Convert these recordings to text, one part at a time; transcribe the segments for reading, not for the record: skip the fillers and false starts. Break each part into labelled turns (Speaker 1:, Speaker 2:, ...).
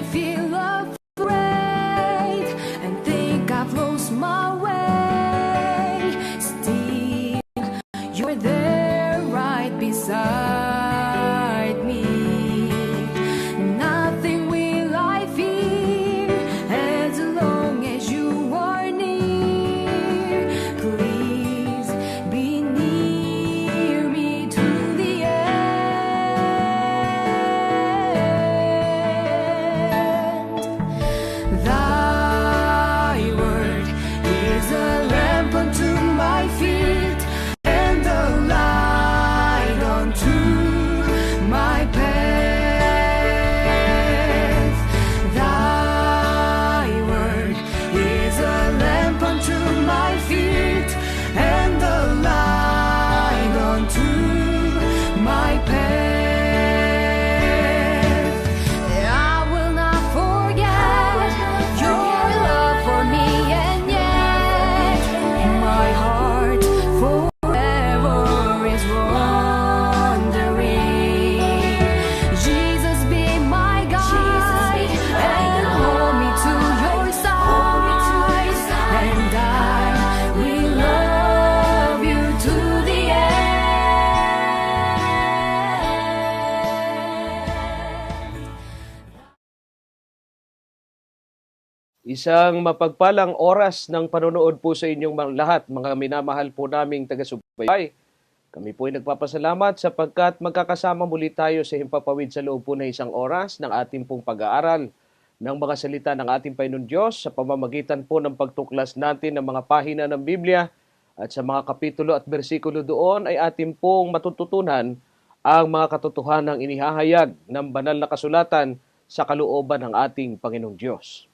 Speaker 1: feel afraid and think I've lost my way, still you're there right beside me. Nothing will I fear as long as you are near. Please be near me to the end. Thy word is a lamp unto my feet and a light unto my path. Thy word is a lamp unto my feet and a light unto my path. I will not forget your love for me, and yet my heart forever is wandering. Jesus, be my guide and hold me to your side, and I will love you to the end.
Speaker 2: Isang mapagpalang oras ng panonood po sa inyong lahat, mga minamahal po naming taga-subaybay. Kami po ay nagpapasalamat sapagkat magkakasama muli tayo sa himpapawid sa loob po ng isang oras ng ating pong pag-aaral ng mga salita ng ating Panginoon Diyos sa pamamagitan po ng pagtuklas natin ng mga pahina ng Biblia, at sa mga kapitulo at bersikulo doon ay ating pong matututunan ang mga katotohanang inihahayag ng banal na kasulatan sa kalooban ng ating Panginoong Diyos.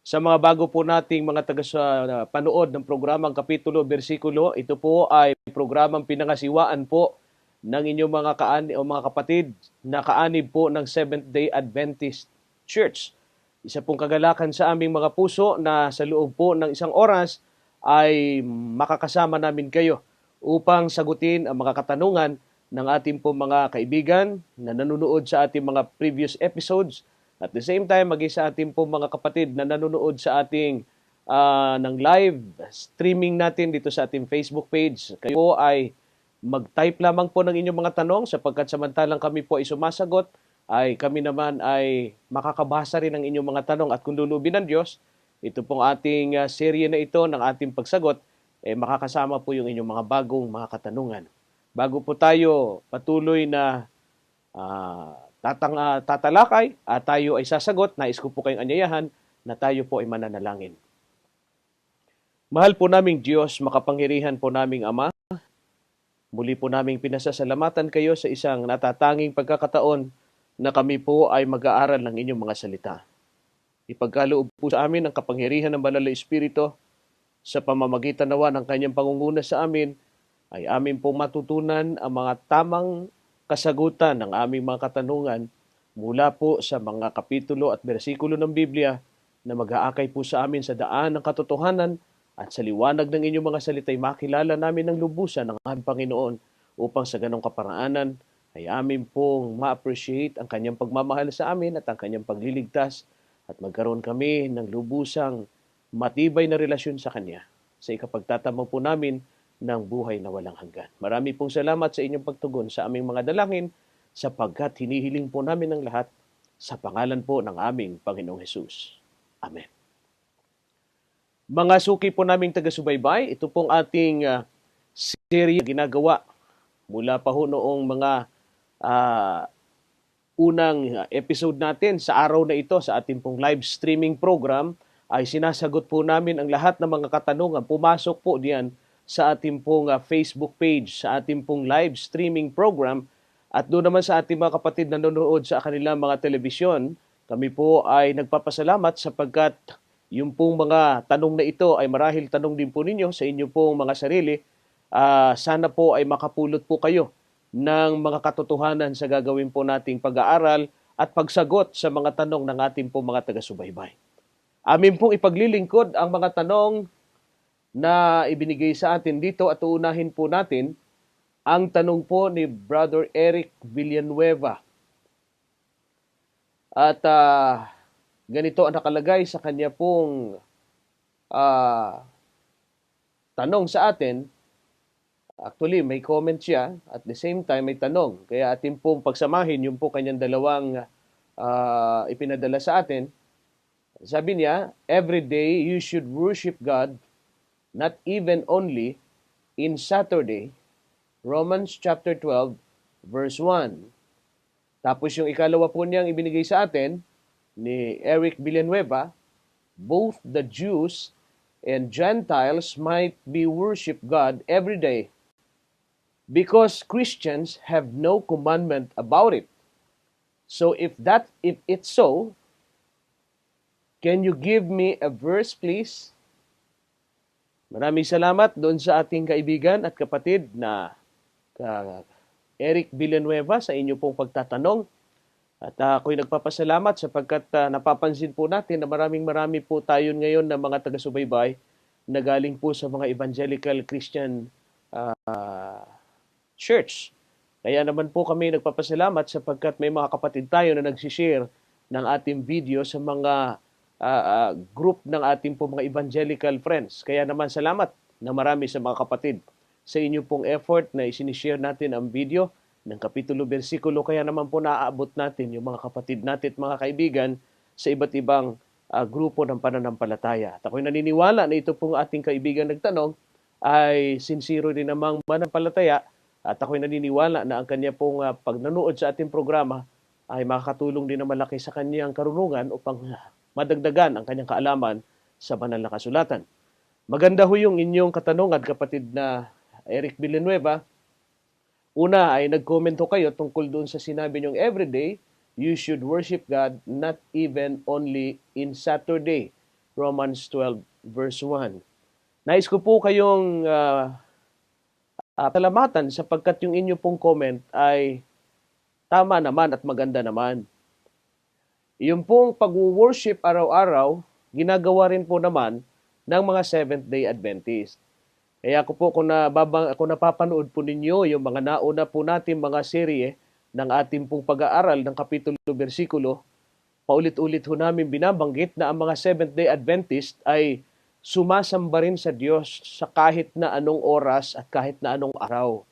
Speaker 2: Sa mga bago po nating mga taga-panood ng programang Kapitulo, Bersikulo, ito po ay programang pinangasiwaan po ng inyong mga mga kapatid na kaanib po ng Seventh-day Adventist Church. Isa pong kagalakan sa aming mga puso na sa loob po ng isang oras ay makakasama namin kayo upang sagutin ang mga katanungan ng ating po mga kaibigan na nanonood sa ating mga previous episodes. At the same time, maging sa ating po mga kapatid na nanonood sa ating ng live streaming natin dito sa ating Facebook page. Kayo po ay mag-type lamang po ng inyong mga tanong, sapagkat samantalang kami po ay sumasagot, ay kami naman ay makakabasa rin ng inyong mga tanong. At kung lulubin ng Diyos, ito pong ating serye na ito ng ating pagsagot, makakasama po yung inyong mga bagong mga katanungan. Bago po tayo patuloy na tatalakay at tayo ay sasagot, nais ko po kayong anyayahan na tayo po ay mananalangin. Mahal po naming Diyos, makapangyarihan po naming Ama, muli po naming pinasasalamatan kayo sa isang natatanging pagkakataon na kami po ay mag-aaral ng inyong mga salita. Ipagkaloob po sa amin ang kapangyarihan ng Banal na Espiritu sa pamamagitan nawa ng kanyang pangunguna sa amin, ay amin pong matutunan ang mga tamang kasagutan ng aming mga katanungan mula po sa mga kapitulo at bersikulo ng Biblia na mag-aakay po sa amin sa daan ng katotohanan, at sa liwanag ng inyong mga salita'y makilala namin ng lubusan ng aming Panginoon, upang sa ganong kaparaanan ay amin pong ma-appreciate ang kanyang pagmamahal sa amin at ang kanyang pagliligtas, at magkaroon kami ng lubusang matibay na relasyon sa kanya sa ikapagtatamo po namin ng buhay na walang hanggan. Marami pong salamat sa inyong pagtugon sa aming mga dalangin, sapagkat hinihiling po namin ang lahat sa pangalan po ng aming Panginoong Hesus. Amen. Mga suki po naming taga-subaybay, ito pong ating serye ginagawa mula pa ho noong mga unang episode natin sa araw na ito sa ating pong live streaming program, ay sinasagot po namin ang lahat ng mga katanungan. Pumasok po diyan sa ating pong Facebook page, sa ating pong live streaming program, at doon naman sa ating mga kapatid na nanonood sa kanilang mga telebisyon. Kami po ay nagpapasalamat sapagkat yung pong mga tanong na ito ay marahil tanong din po ninyo sa inyo pong mga sarili. Sana po ay makapulot po kayo ng mga katotohanan sa gagawin po nating pag-aaral at pagsagot sa mga tanong ng ating pong mga taga-subaybay. Amin pong ipaglilingkod ang mga tanong na ibinigay sa atin dito, at uunahin po natin ang tanong po ni Brother Eric Villanueva. At Ganito ang nakalagay sa kanya pong ah, tanong sa atin. Actually, may comment siya. At the same time, may tanong. Kaya atin pong pagsamahin yung po kanyang dalawang ipinadala sa atin. Sabi niya, every day you should worship God, not even only in Saturday. Romans chapter 12, verse 1. Tapos yung ikalawa po niyang ibinigay sa atin, ni Eric Villanueva, both the Jews and Gentiles might be worship God every day because Christians have no commandment about it. So if it's so, can you give me a verse please? Maraming salamat doon sa ating kaibigan at kapatid na Eric Villanueva sa inyo pong pagtatanong. At ako'y nagpapasalamat sapagkat napapansin po natin na marami po tayo ngayon na mga taga-subaybay na galing po sa mga evangelical Christian church. Kaya naman po kami nagpapasalamat sapagkat may mga kapatid tayo na nagsishare ng ating video sa mga group ng ating po mga evangelical friends. Kaya naman salamat na marami sa mga kapatid sa inyo pong effort na isinishare natin ang video ng kapitulo, bersikulo. Kaya naman po naaabot natin yung mga kapatid natin at mga kaibigan sa iba't ibang grupo ng pananampalataya. At ako'y naniniwala na ito pong ating kaibigan nagtanong ay sincero din namang mananampalataya. At ako'y naniniwala na ang kanya pong pagnanood sa ating programa ay makakatulong din na malaki sa kanyang karunungan upang madagdagan ang kanyang kaalaman sa banal na kasulatan. Maganda ho yung inyong katanungan, kapatid na Eric Villanueva. Una ay nag-comment ho kayo tungkol doon sa sinabi niyong everyday, you should worship God not even only in Saturday. Romans 12 verse 1. Nais ko po kayong pasalamatan sapagkat yung inyo pong comment ay tama naman at maganda naman. Yung pong pag-worship araw-araw, ginagawa rin po naman ng mga Seventh-day Adventist. Kaya kung napapanood po ninyo yung mga nauna po natin mga serye ng ating pong pag-aaral ng kapitulo, bersikulo, paulit-ulit ho namin binabanggit na ang mga Seventh-day Adventist ay sumasamba rin sa Diyos sa kahit na anong oras at kahit na anong araw.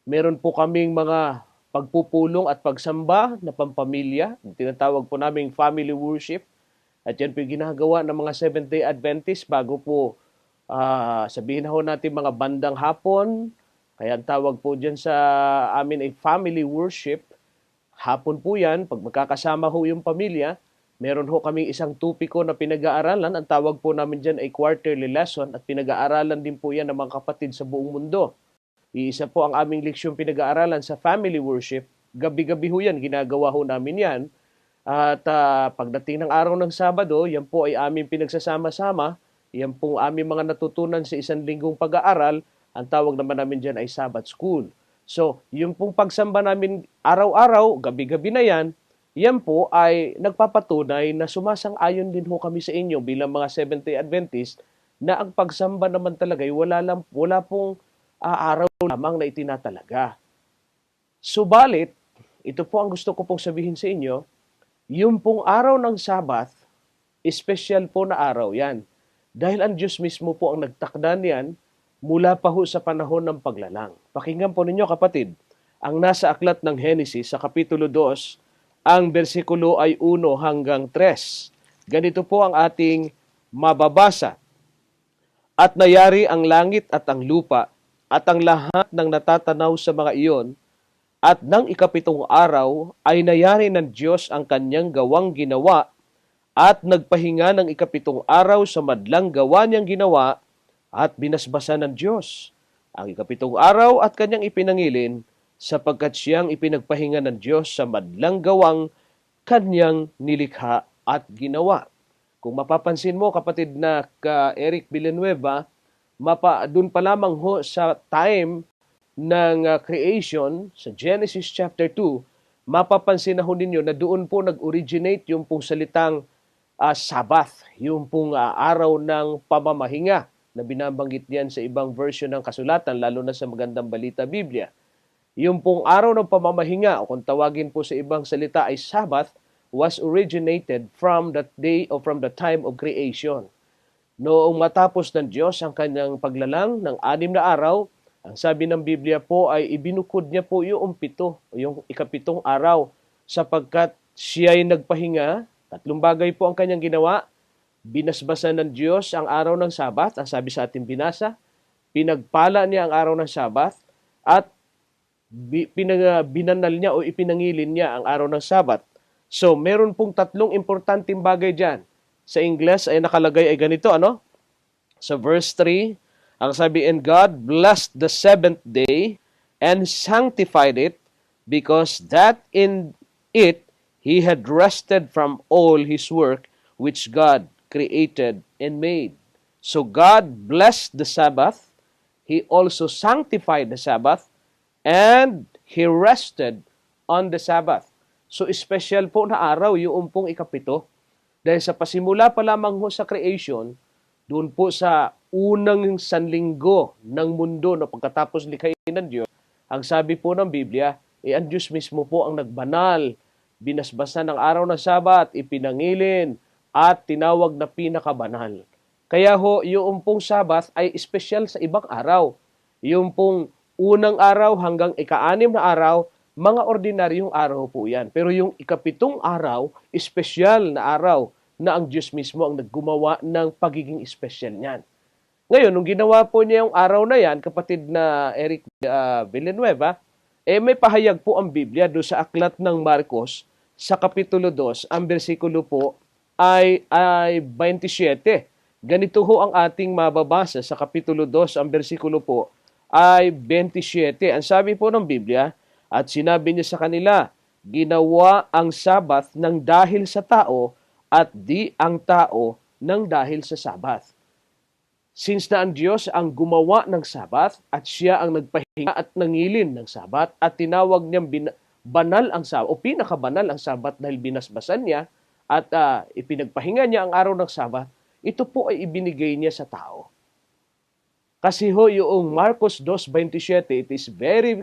Speaker 2: Meron po kaming mga pagpupulong at pagsamba na pampamilya, tinatawag po naming family worship. At yan po yung ginagawa ng mga Seventh-day Adventist bago po sabihin na ho natin mga bandang hapon. Kaya ang tawag po dyan sa amin ay family worship. Hapon po yan, pag magkakasama ho yung pamilya, meron ho kami isang tupiko na pinag-aaralan. Ang tawag po namin dyan ay quarterly lesson at pinag-aaralan din po yan ng mga kapatid sa buong mundo. Iisa po ang aming leksyon pinag-aaralan sa family worship. Gabi-gabi ho yan, ginagawa ho namin yan. At pagdating ng araw ng Sabado, yan po ay aming pinagsasama-sama. Yan po aming mga natutunan sa isang linggong pag-aaral. Ang tawag naman namin dyan ay Sabbath School. So, yung pong pagsamba namin araw-araw, gabi-gabi na yan, yan po ay nagpapatunay na sumasang-ayon din ho kami sa inyo bilang mga Seventh-day Adventist na ang pagsamba naman talaga ay wala pong araw lamang na itinatalaga. Subalit, ito po ang gusto ko pong sabihin sa inyo, yung pong araw ng Sabbath, special po na araw yan. Dahil ang Diyos mismo po ang nagtakda niyan mula pa ho sa panahon ng paglalang. Pakinggan po ninyo kapatid, ang nasa aklat ng Henesis sa kapitulo 2, ang bersikulo ay 1 hanggang 3. Ganito po ang ating mababasa. At nayari ang langit at ang lupa, at ang lahat ng natatanaw sa mga iyon, at ng ikapitong araw ay nayari ng Diyos ang kanyang gawang ginawa, at nagpahinga ng ikapitong araw sa madlang gawa niyang ginawa, at binasbasan ng Diyos ang ikapitong araw at kanyang ipinangilin, sapagkat siyang ipinagpahinga ng Diyos sa madlang gawang kanyang nilikha at ginawa. Kung mapapansin mo kapatid na Eric Villanueva, doon pa lamang ho sa time ng creation, sa Genesis chapter 2, mapapansin na ho ninyo na doon po nag-originate yung pong salitang Sabbath, yung pong araw ng pamamahinga na binabanggit niyan sa ibang version ng kasulatan, lalo na sa Magandang Balita Biblia. Yung pong araw ng pamamahinga, o kung tawagin po sa ibang salita ay Sabbath, was originated from that day or from the time of creation. Noong matapos ng Diyos ang kanyang paglalang ng 6 na araw, ang sabi ng Biblia po ay ibinukod niya po yung yung ikapitong araw, sapagkat siya ay nagpahinga. 3 bagay po ang kanyang ginawa. Binasbasan ng Diyos ang araw ng Sabat, ang sabi sa ating binasa. Pinagpala niya ang araw ng Sabat at binanal niya o ipinangilin niya ang araw ng Sabat. So, meron pong 3 importanteng bagay dyan. Sa Ingles ay nakalagay ay ganito, ano? Sa verse 3, ang sabi, "And God blessed the seventh day and sanctified it, because that in it He had rested from all His work which God created and made." So God blessed the Sabbath, He also sanctified the Sabbath, and He rested on the Sabbath. So special po na araw yung pong ikapito. Dahil sa pasimula pa lamang ho sa creation, doon po sa unang sanlinggo ng mundo na pagkatapos likhain ng Diyos, ang sabi po ng Biblia, ang Diyos mismo po ang nagbanal, binasbasan ng araw ng Sabat, ipinangilin, at tinawag na pinakabanal. Kaya ho, yung pong Sabat ay espesyal sa ibang araw. Yung pong unang araw hanggang ika-6 na araw, mga ordinaryong araw po yan. Pero yung ikapitong araw, espesyal na araw na ang Diyos mismo ang naggumawa ng pagiging espesyal niyan. Ngayon, nung ginawa po niya yung araw na yan, kapatid na Eric Villanueva, may pahayag po ang Biblia doon sa aklat ng Marcos, sa Kapitulo 2, ang bersikulo po ay 27. Ganito ho ang ating mababasa sa Kapitulo 2, ang bersikulo po ay 27. Ang sabi po ng Biblia, "At sinabi niya sa kanila, ginawa ang Sabat ng dahil sa tao, at di ang tao ng dahil sa Sabat." Since na ang Diyos ang gumawa ng Sabat at siya ang nagpahinga at nangilin ng Sabat at tinawag niyang banal ang Sabat o pinakabanal ang Sabat dahil binasbasan niya at ipinagpahinga niya ang araw ng Sabat, ito po ay ibinigay niya sa tao. Kasi ho yung Marcos 2:27, it is very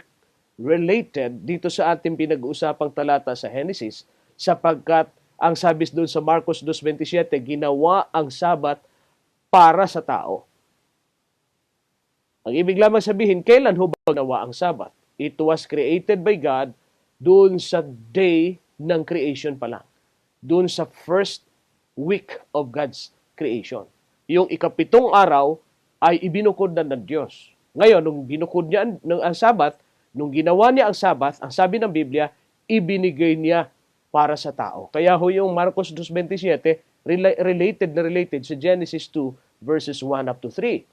Speaker 2: related dito sa ating pinag-uusapang talata sa Genesis, sapagkat ang sabi doon sa Marcos 2:27, ginawa ang Sabat para sa tao. Ang ibig lamang sabihin, kailan ho ba ginawa ang Sabat? It was created by God doon sa day ng creation pa lang. Doon sa first week of God's creation. Yung ikapitong araw ay ibinukod na ng Diyos. Ngayon, nung binukod niya ang Sabat, nung ginawa niya ang Sabat, ang sabi ng Biblia, ibinigay niya para sa tao. Kaya ho yung Marcos 2:27, related sa Genesis 2 verses 1 up to 3.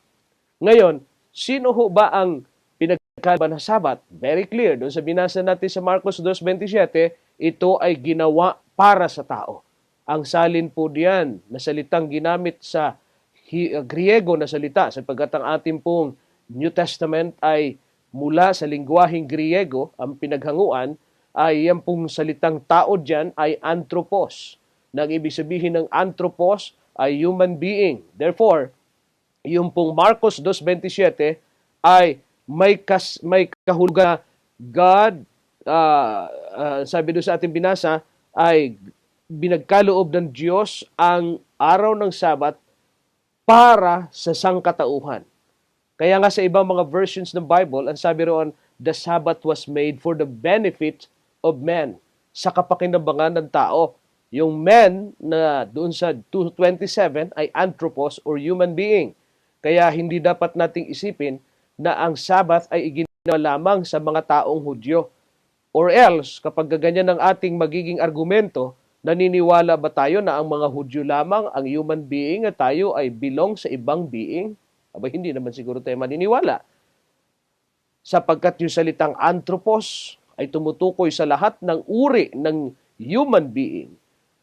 Speaker 2: Ngayon, sino ho ba ang pinagkaiba ng Sabat? Very clear. Doon sa binasa natin sa Marcos 2:27, ito ay ginawa para sa tao. Ang salin po diyan na salitang ginamit sa Griego na salita, sapagkat ang ating pong New Testament ay mula sa lingwaheng Griego, ang pinaghanguan ay yan pong salitang tao dyan ay anthropos. Nang ibig sabihin ng anthropos ay human being. Therefore, yung pong Marcos 2:27 ay may kahulugan na God, sabi doon sa ating binasa, ay binagkaloob ng Diyos ang araw ng Sabat para sa sangkatauhan. Kaya nga sa ibang mga versions ng Bible, ang sabi roon, the Sabbath was made for the benefit of men, sa kapakinabangan ng tao. Yung men na doon sa 2:27 ay anthropos or human being. Kaya hindi dapat nating isipin na ang Sabbath ay iginawa lamang sa mga taong Hudyo. Or else, kapag ganyan ang ating magiging argumento, naniniwala ba tayo na ang mga Hudyo lamang ang human being at tayo ay belong sa ibang being? Aba, hindi naman siguro tayo maniniwala. Sapagkat yung salitang anthropos ay tumutukoy sa lahat ng uri ng human being.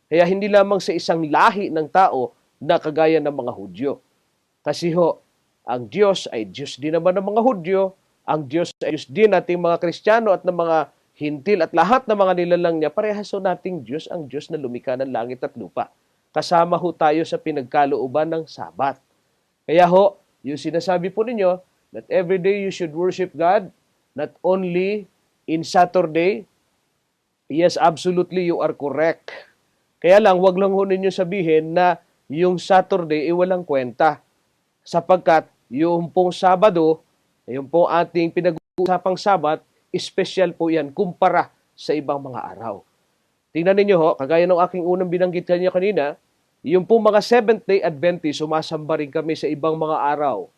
Speaker 2: Kaya hindi lamang sa isang lahi ng tao na kagaya ng mga Hudyo. Kasi ho, ang Diyos ay Diyos din naman ng mga Hudyo, ang Diyos ay Diyos din nating mga Kristiyano at ng mga Hintil at lahat ng mga nilalang niya, parehas ho nating Diyos, ang Diyos na lumikha ng langit at lupa. Kasama ho tayo sa pinagkalooban ng Sabat. Kaya ho, yung sinasabi po ninyo, that every day you should worship God, not only in Saturday. Yes, absolutely, you are correct. Kaya lang, wag lang ho ninyo sabihin na yung Saturday ay walang kwenta. Sapagkat yung pong Sabado, yung pong ating pinag-uusapang Sabat, special po yan kumpara sa ibang mga araw. Tingnan ninyo ho, kagaya ng aking unang binanggit kanyo kanina, yung pong mga Seventh-day Adventist, sumasamba rin kami sa ibang mga araw.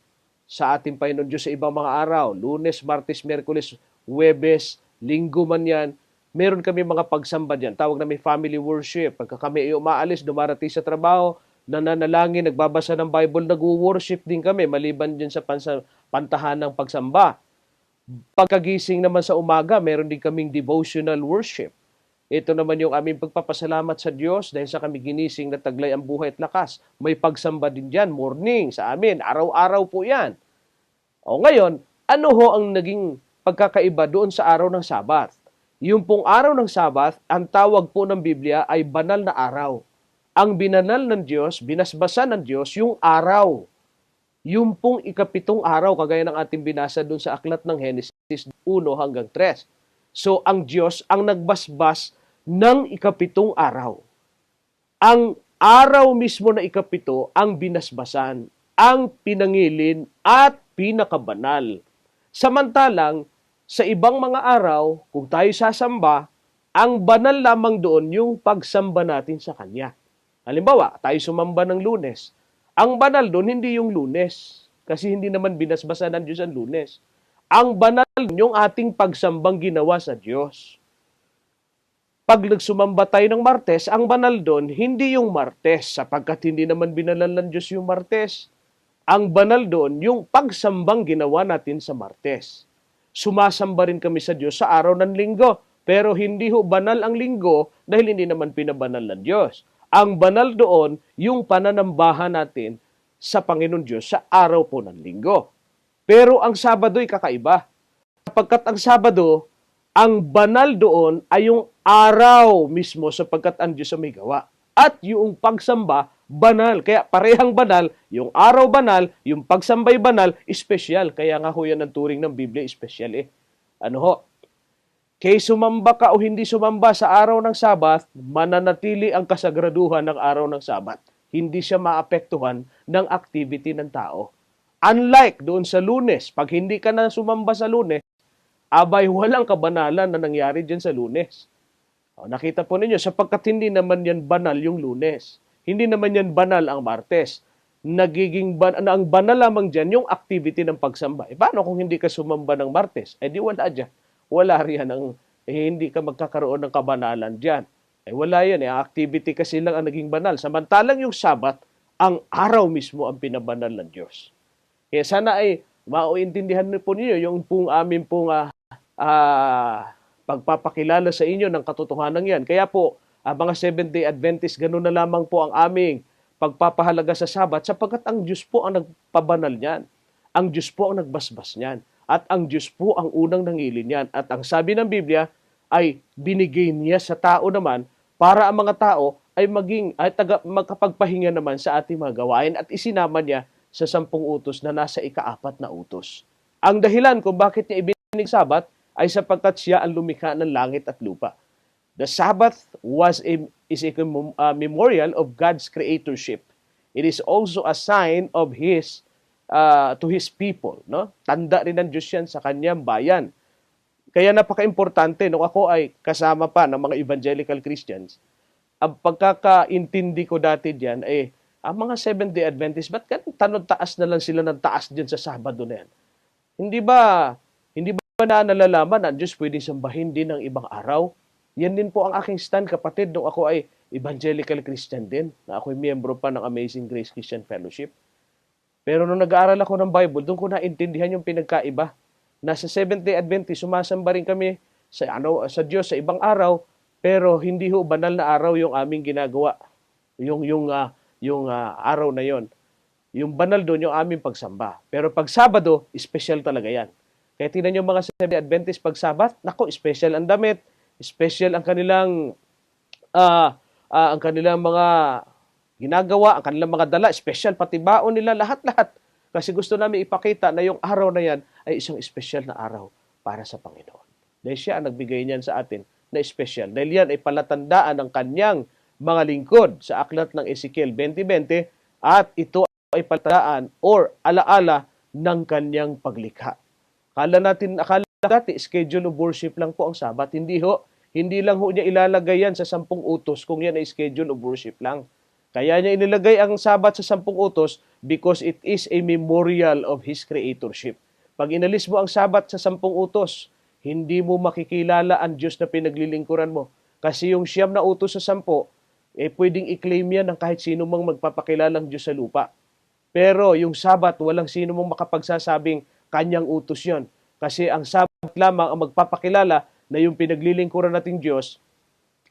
Speaker 2: Sa ating Panginoon Diyos sa ibang mga araw, Lunes, Martes, Miyerkules, Huwebes, Linggo man yan, meron kami mga pagsamba dyan. Tawag namin family worship. Pagka kami ay umaalis, dumarating sa trabaho, nananalangin, nagbabasa ng Bible, nag-worship din kami, maliban din sa pantahan ng pagsamba. Pagkagising naman sa umaga, meron din kaming devotional worship. Ito naman yung aming pagpapasalamat sa Diyos dahil sa kami ginising na taglay ang buhay at lakas. May pagsamba din dyan, morning sa amin, araw-araw po yan. O ngayon, ano ho ang naging pagkakaiba doon sa araw ng Sabat? Yung pong araw ng Sabat, ang tawag po ng Biblia ay banal na araw. Ang binanal ng Diyos, binasbasan ng Diyos, yung araw. Yung pong ikapitong araw, kagaya ng ating binasa doon sa aklat ng Genesis 1 hanggang 3. So, ang Diyos ang nagbasbas ng ikapitong araw. Ang araw mismo na ikapito ang binasbasan, ang pinangilin at pinakabanal. Samantalang, sa ibang mga araw, kung tayo sasamba, ang banal lamang doon yung pagsamba natin sa Kanya. Halimbawa, tayo sumamba ng Lunes. Ang banal doon, hindi yung Lunes. Kasi hindi naman binasbasan ng Diyos ang Lunes. Ang banal yung ating pagsambang ginawa sa Diyos. Pag nagsumamba tayo ng Martes, ang banal doon, hindi yung Martes, sapagkat hindi naman binalal ng Diyos yung Martes. Ang banal doon, yung pagsambang ginawa natin sa Martes. Sumasamba rin kami sa Diyos sa araw ng Linggo, pero hindi ho banal ang Linggo dahil hindi naman pinabanal ng Diyos. Ang banal doon, yung pananambahan natin sa Panginoon Diyos sa araw po ng Linggo. Pero ang Sabado'y kakaiba. Sapagkat ang Sabado, ang banal doon ay yung araw mismo sapagkat ang Diyos ang may gawa. At yung pagsamba, banal. Kaya parehang banal, yung araw banal, yung pagsambay banal, espesyal. Kaya nga ho yan ang turing ng Biblia, espesyal eh. Ano ho? Kay sumamba ka o hindi sumamba sa araw ng Sabat, mananatili ang kasagraduhan ng araw ng Sabat. Hindi siya maapektuhan ng activity ng tao. Unlike doon sa Lunes, pag hindi ka na sumamba sa Lunes, abay walang kabanalan na nangyari dyan sa Lunes. O, nakita po ninyo, sapagkat hindi naman yan banal yung Lunes. Hindi naman yan banal ang Martes. Ang banal lamang dyan yung activity ng pagsamba. E paano kung hindi ka sumamba ng Martes? Eh di wala dyan. Wala riyan hindi ka magkakaroon ng kabanalan dyan. Eh wala yan. Ang activity kasi lang ang naging banal. Samantalang yung Sabat, ang araw mismo ang pinabanal ng Diyos. Kaya sana ay mauintindihan po ninyo yung pong amin pong pagpapakilala sa inyo ng katotohanan yan. Kaya po, mga Seventh-day Adventist, ganun na lamang po ang aming pagpapahalaga sa Sabat sapagkat ang Diyos po ang nagpabanal niyan. Ang Diyos po ang nagbasbas niyan. At ang Diyos po ang unang nangilin niyan. At ang sabi ng Biblia ay binigay niya sa tao naman para ang mga tao ay magkapagpahinga naman sa ating mga gawain at isinama niya sa 10 utos na nasa ika-4 na utos. Ang dahilan kung bakit niya ibinigay Sabat ay sapagkat siya ang lumikha ng langit at lupa. The Sabbath is a memorial of God's creatorship. It is also a sign of to His people. No? Tanda rin ng Diyos yan sa kanyang bayan. Kaya napaka-importante, nung ako ay kasama pa ng mga evangelical Christians, ang pagkakaintindi ko dati diyan ay ang mga Seventh-day Adventists, ba't tanod taas na lang sila ng taas diyan sa Sabado na yan? Hindi ba na nalalaman na ang Diyos pwedeng sambahin din ng ibang araw? Yan din po ang aking stand, kapatid, nung ako ay evangelical Christian din, na ako'y miyembro pa ng Amazing Grace Christian Fellowship. Pero nung nag-aaral ako ng Bible, doon ko naintindihan yung pinagkaiba. Nasa Seventh-day Adventist, sumasamba rin kami sa Diyos sa ibang araw, pero hindi ho banal na araw yung aming ginagawa. Yung araw na yon. Yung banal doon yung aming pagsamba. Pero pag Sabado, special talaga yan. Kaya tingnan nyo mga Seventh-day Adventist pag Sabat, nako, special ang damit, special ang kanilang mga ginagawa, ang kanilang mga dala, special pati baon nila, lahat-lahat. Kasi gusto namin ipakita na yung araw na yan ay isang special na araw para sa Panginoon. Dahil siya ang nagbigay niyan sa atin na special. Dahil yan ay palatandaan ng kanyang mga lingkod sa aklat ng Ezekiel 20:20 at ito ay palataan or alaala ng kanyang paglikha. Akala dati schedule of worship lang po ang Sabat. Hindi ho. Hindi lang ho niya ilalagay yan sa 10 utos kung yan ay schedule of worship lang. Kaya niya inilagay ang Sabat sa 10 utos because it is a memorial of His creatorship. Pag inalis mo ang Sabat sa 10 utos, hindi mo makikilala ang Diyos na pinaglilingkuran mo. Kasi yung 9 na utos sa 10, pwedeng i-claim yan ng kahit sino mang magpapakilalang Diyos sa lupa. Pero yung Sabat, walang sino mang makapagsasabing kanyang utos yon. Kasi ang Sabat lamang ang magpapakilala na yung pinaglilingkuran nating Diyos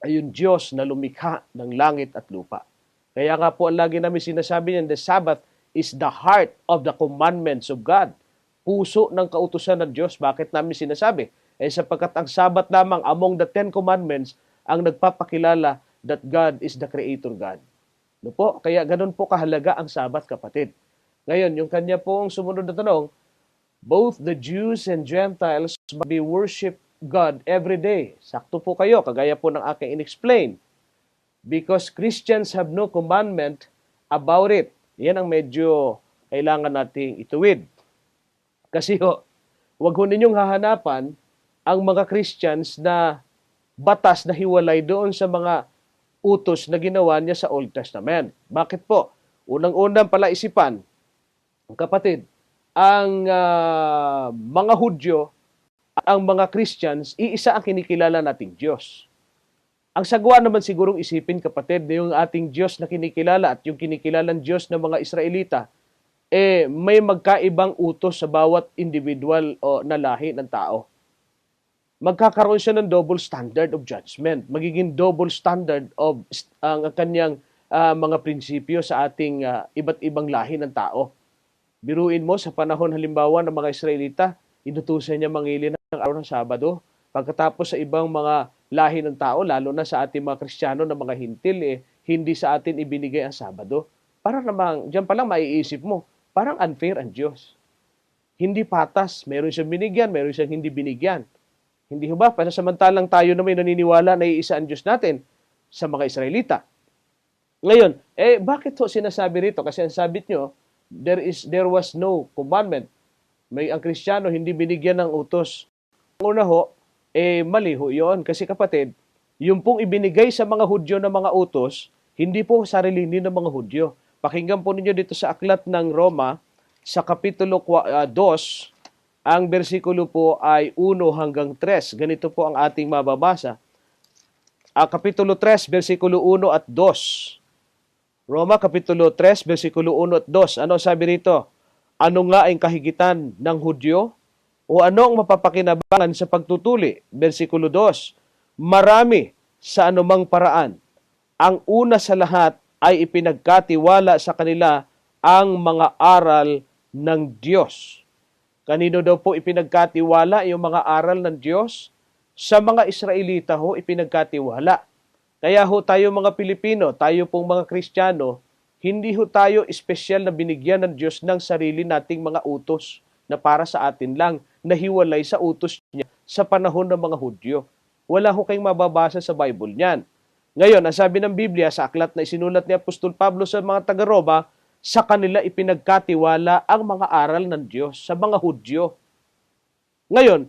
Speaker 2: ay yung Diyos na lumikha ng langit at lupa. Kaya nga po ang lagi namin sinasabi niyan, the Sabbath is the heart of the commandments of God. Puso ng kautusan ng Diyos. Bakit namin sinasabi? Sapagkat ang Sabbath lamang among the 10 commandments ang nagpapakilala that God is the Creator God. No po? Kaya ganun po kahalaga ang Sabbath, kapatid. Ngayon, yung kanya pong sumunod na tanong, both the Jews and Gentiles must be worship God every day. Sakto po kayo, kagaya po ng aking in-explain. Because Christians have no commandment about it. Yan ang medyo kailangan nating ituwid. Kasi wag ho ninyong hahanapan ang mga Christians na batas na hiwalay doon sa mga utos na ginawa niya sa Old Testament. Bakit po? Unang-unang palaisipan, kapatid, ang mga Hudyo at ang mga Christians, iisa ang kinikilala nating Diyos. Ang sagwa naman sigurong isipin, kapatid, na yung ating Diyos na kinikilala at yung kinikilalang Diyos ng mga Israelita, may magkaibang utos sa bawat individual o na lahi ng tao. Magkakaroon siya ng double standard of judgment. Magiging double standard of ang kanyang mga prinsipyo sa ating iba't ibang lahi ng tao. Biruin mo sa panahon halimbawa ng mga Israelita, inutusan niya mangili ng araw ng Sabado. Pagkatapos sa ibang mga lahi ng tao, lalo na sa ating mga Kristiyano na mga hintil, hindi sa atin ibinigay ang Sabado. Para namang, diyan pa lang maiisip mo, parang unfair ang Diyos. Hindi patas. Meron siyang binigyan, meron siyang hindi binigyan. Hindi ba? Samantalang tayo na may naniniwala na iisa ang Diyos natin sa mga Israelita. Ngayon, bakit ho sinasabi rito? Kasi ang sabit nyo, there was no commandment. Ang Kristiyano hindi binigyan ng utos. Una ho, mali ho yun. Kasi kapatid, yung pong ibinigay sa mga Hudyo na mga utos, hindi po sarili ng mga Hudyo. Pakinggan po ninyo dito sa aklat ng Roma, sa Kapitulo 2, ang bersikulo po ay 1 hanggang 3. Ganito po ang ating mababasa. Kapitulo 3, bersikulo 1 at 2. Roma, Kapitulo 3, bersikulo 1 at 2. Ano sabi rito? Ano nga ang kahigitan ng Hudyo? O ano ang mapapakinabangan sa pagtutuli? Bersikulo 2. Marami sa anumang paraan. Ang una sa lahat ay ipinagkatiwala sa kanila ang mga aral ng Diyos. Kanino daw po ipinagkatiwala yung mga aral ng Diyos? Sa mga Israelita ho ipinagkatiwala. Kaya ho tayo mga Pilipino, tayo pong mga Kristiyano, hindi ho tayo espesyal na binigyan ng Diyos ng sarili nating mga utos na para sa atin lang, nahiwalay sa utos niya sa panahon ng mga Hudyo. Wala ho kayong mababasa sa Bible niyan. Ngayon, ang sabi ng Biblia sa aklat na isinulat ni Apostol Pablo sa mga taga-Roma, sa kanila ipinagkatiwala ang mga aral ng Diyos sa mga Hudyo. Ngayon,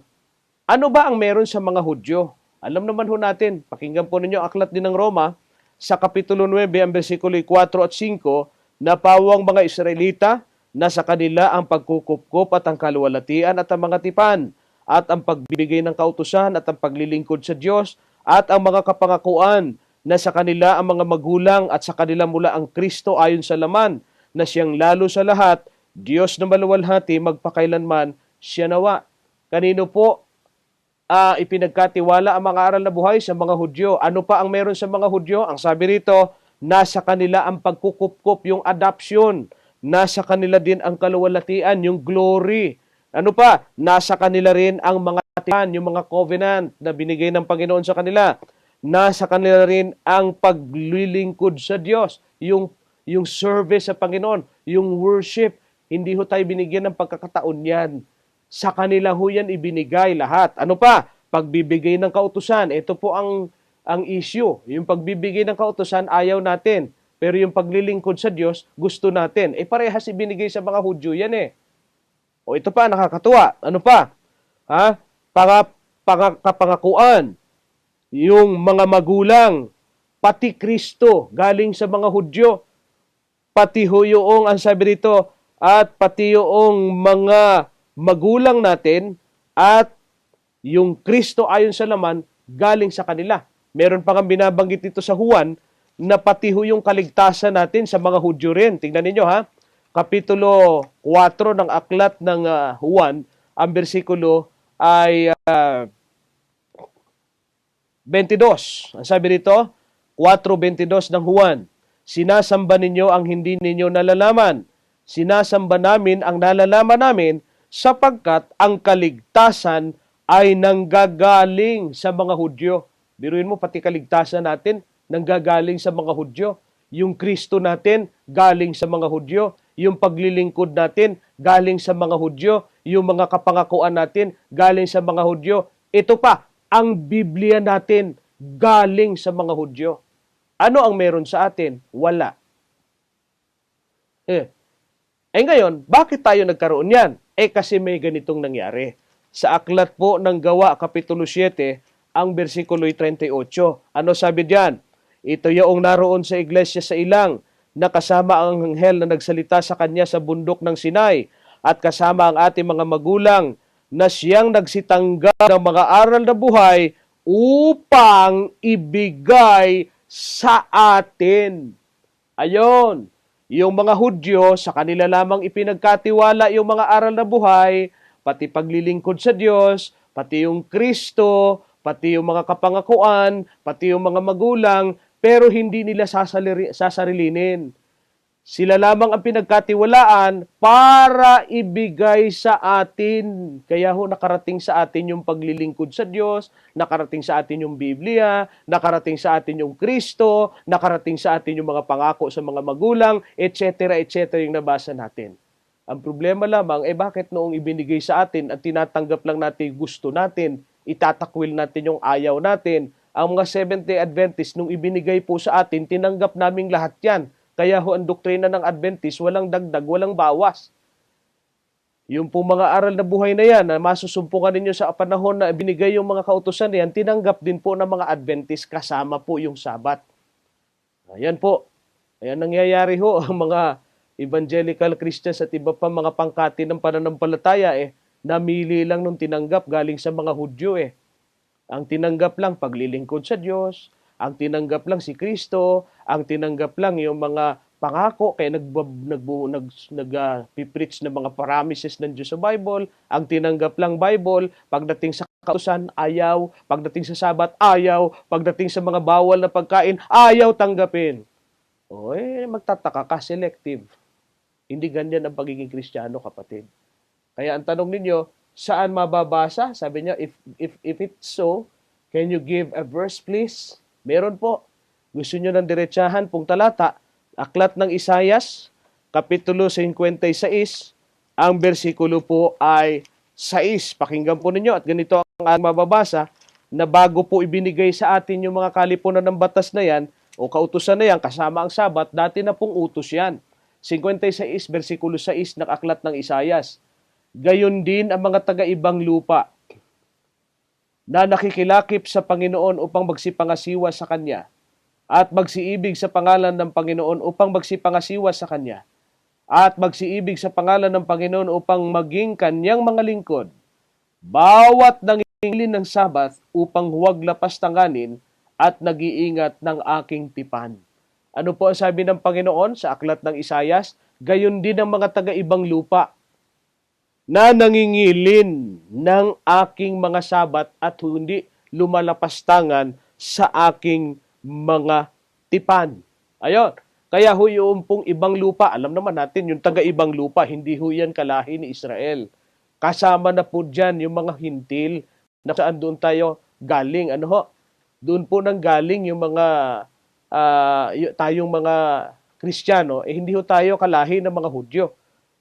Speaker 2: ano ba ang meron sa mga Hudyo? Alam naman ho natin, pakinggan po ninyo aklat din ng Roma, sa Kapitulo 9, ang bersikulo 4 at 5, na pawang mga Israelita na sa kanila ang pagkukupkop at ang kaluwalhatian at ang mga tipan, at ang pagbibigay ng kautusan at ang paglilingkod sa Diyos, at ang mga kapangakuan na sa kanila ang mga magulang at sa kanila mula ang Kristo ayon sa laman, na siyang lalo sa lahat, Diyos na maluwalhati magpakailanman, siya nawa. Kanino po ipinagkatiwala ang mga aral na buhay? Sa mga Hudyo. Ano pa ang meron sa mga Hudyo? Ang sabi rito, nasa kanila ang pagkukupkop, yung adoption. Nasa kanila din ang kaluwalhatian, yung glory. Ano pa? Nasa kanila rin ang mga tipan, yung mga covenant na binigay ng Panginoon sa kanila. Nasa kanila rin ang paglilingkod sa Diyos, yung service sa Panginoon, yung worship. Hindi ho tayo binigyan ng pagkakataon yan. Sa kanila ho yan ibinigay lahat. Ano pa? Pagbibigay ng kautusan. Ito po ang ang issue. Yung pagbibigay ng kautusan, ayaw natin. Pero yung paglilingkod sa Diyos, gusto natin. Parehas ibinigay sa mga Hudyo yan eh. O ito pa, nakakatuwa. Ano pa? Kapangakuan. Yung mga magulang, pati Kristo, galing sa mga Hudyo. Pati yung, ang sabi rito, at pati yung mga magulang natin, at yung Kristo ayon sa laman, galing sa kanila. Meron pa kang binabanggit dito sa Juan, na pati yung kaligtasan natin sa mga Hudyo rin. Tingnan ninyo Kapitulo 4 ng aklat ng Juan, ang bersikulo ay 22. Ang sabi rito, 4:22 ng Juan, sinasamba ninyo ang hindi ninyo nalalaman. Sinasamba namin ang nalalaman namin sapagkat ang kaligtasan ay nanggagaling sa mga Hudyo. Biruin mo, pati kaligtasan natin nanggagaling sa mga Hudyo. Yung Kristo natin galing sa mga Hudyo. Yung paglilingkod natin galing sa mga Hudyo. Yung mga kapangakuan natin galing sa mga Hudyo. Ito pa, ang Biblia natin galing sa mga Hudyo. Ano ang meron sa atin? Wala. Ngayon, bakit tayo nagkaroon yan? Kasi may ganitong nangyari. Sa aklat po ng Gawa, Kapitulo 7, ang bersikulo 38. Ano sabi diyan? Ito yung naroon sa iglesia sa ilang, na kasama ang anghel na nagsalita sa kanya sa bundok ng Sinai, at kasama ang ating mga magulang, na siyang nagsitangga ng mga aral na buhay upang ibigay sa atin. Ayon, yung mga Hudyo, sa kanila lamang ipinagkatiwala yung mga aral na buhay, pati paglilingkod sa Diyos, pati yung Kristo, pati yung mga kapangakuan, pati yung mga magulang, pero hindi nila sasarilinin. Sila lamang ang pinagkatiwalaan para ibigay sa atin. Kaya nakarating sa atin yung paglilingkod sa Diyos, nakarating sa atin yung Biblia, nakarating sa atin yung Kristo, nakarating sa atin yung mga pangako sa mga magulang, etc., etc. yung nabasa natin. Ang problema lamang, bakit noong ibinigay sa atin at tinatanggap lang natin gusto natin, itatakwil natin yung ayaw natin, ang mga Seventh-day Adventist, nung ibinigay po sa atin, tinanggap naming lahat yan. Kaya ang doktrina ng Adventist, walang dagdag, walang bawas. Yung po mga aral na buhay na yan, na masusumpungan ninyo sa panahon na binigay yung mga kautusan na yan, tinanggap din po ng mga Adventist kasama po yung Sabat. Ayan po. Ayan nangyayari ang mga evangelical Christians at iba pa mga pangkati ng pananampalataya namili lang nung tinanggap galing sa mga Hudyo Ang tinanggap lang paglilingkod sa Diyos, ang tinanggap lang si Kristo, ang tinanggap lang yung mga pangako, kaya nag-preach ng mga promises ng Diyos sa Bible, ang tinanggap lang Bible, pagdating sa kautusan, ayaw, pagdating sa Sabat, ayaw, pagdating sa mga bawal na pagkain, ayaw tanggapin. Magtataka ka, selective. Hindi ganyan ang pagiging Kristiyano, kapatid. Kaya ang tanong ninyo, saan mababasa? Sabi niya, if it's so, can you give a verse please? Meron po. Gusto nyo ng diretsahan pong talata, aklat ng Isayas, Kapitulo 56, ang bersikulo po ay 6. Pakinggan po ninyo at ganito ang ating mababasa, na bago po ibinigay sa atin yung mga kalipunan ng batas na yan, o kautusan na yan, kasama ang Sabat, dati na pong utos yan. 56, bersikulo 6 ng aklat ng Isayas. Gayon din ang mga taga-ibang lupa na nakikilakip sa Panginoon upang magsipangasiwa sa Kanya at magsiibig sa pangalan ng Panginoon upang magsipangasiwa sa Kanya at magsiibig sa pangalan ng Panginoon upang maging Kanyang mga lingkod. Bawat nangingilin ng Sabat upang huwag lapastanganin at nag-iingat ng aking tipan. Ano po ang sabi ng Panginoon sa aklat ng Isayas? Gayon din ang mga taga-ibang lupa na nangingilin ng aking mga Sabat at hindi lumalapastangan sa aking mga tipan. Ayon. Kaya yung pong ibang lupa, alam naman natin, yung taga-ibang lupa, hindi yan kalahi ni Israel. Kasama na po dyan yung mga hintil na saan doon tayo galing. Doon po nang galing yung mga, tayong mga Kristiyano, hindi tayo kalahi ng mga Hudyo.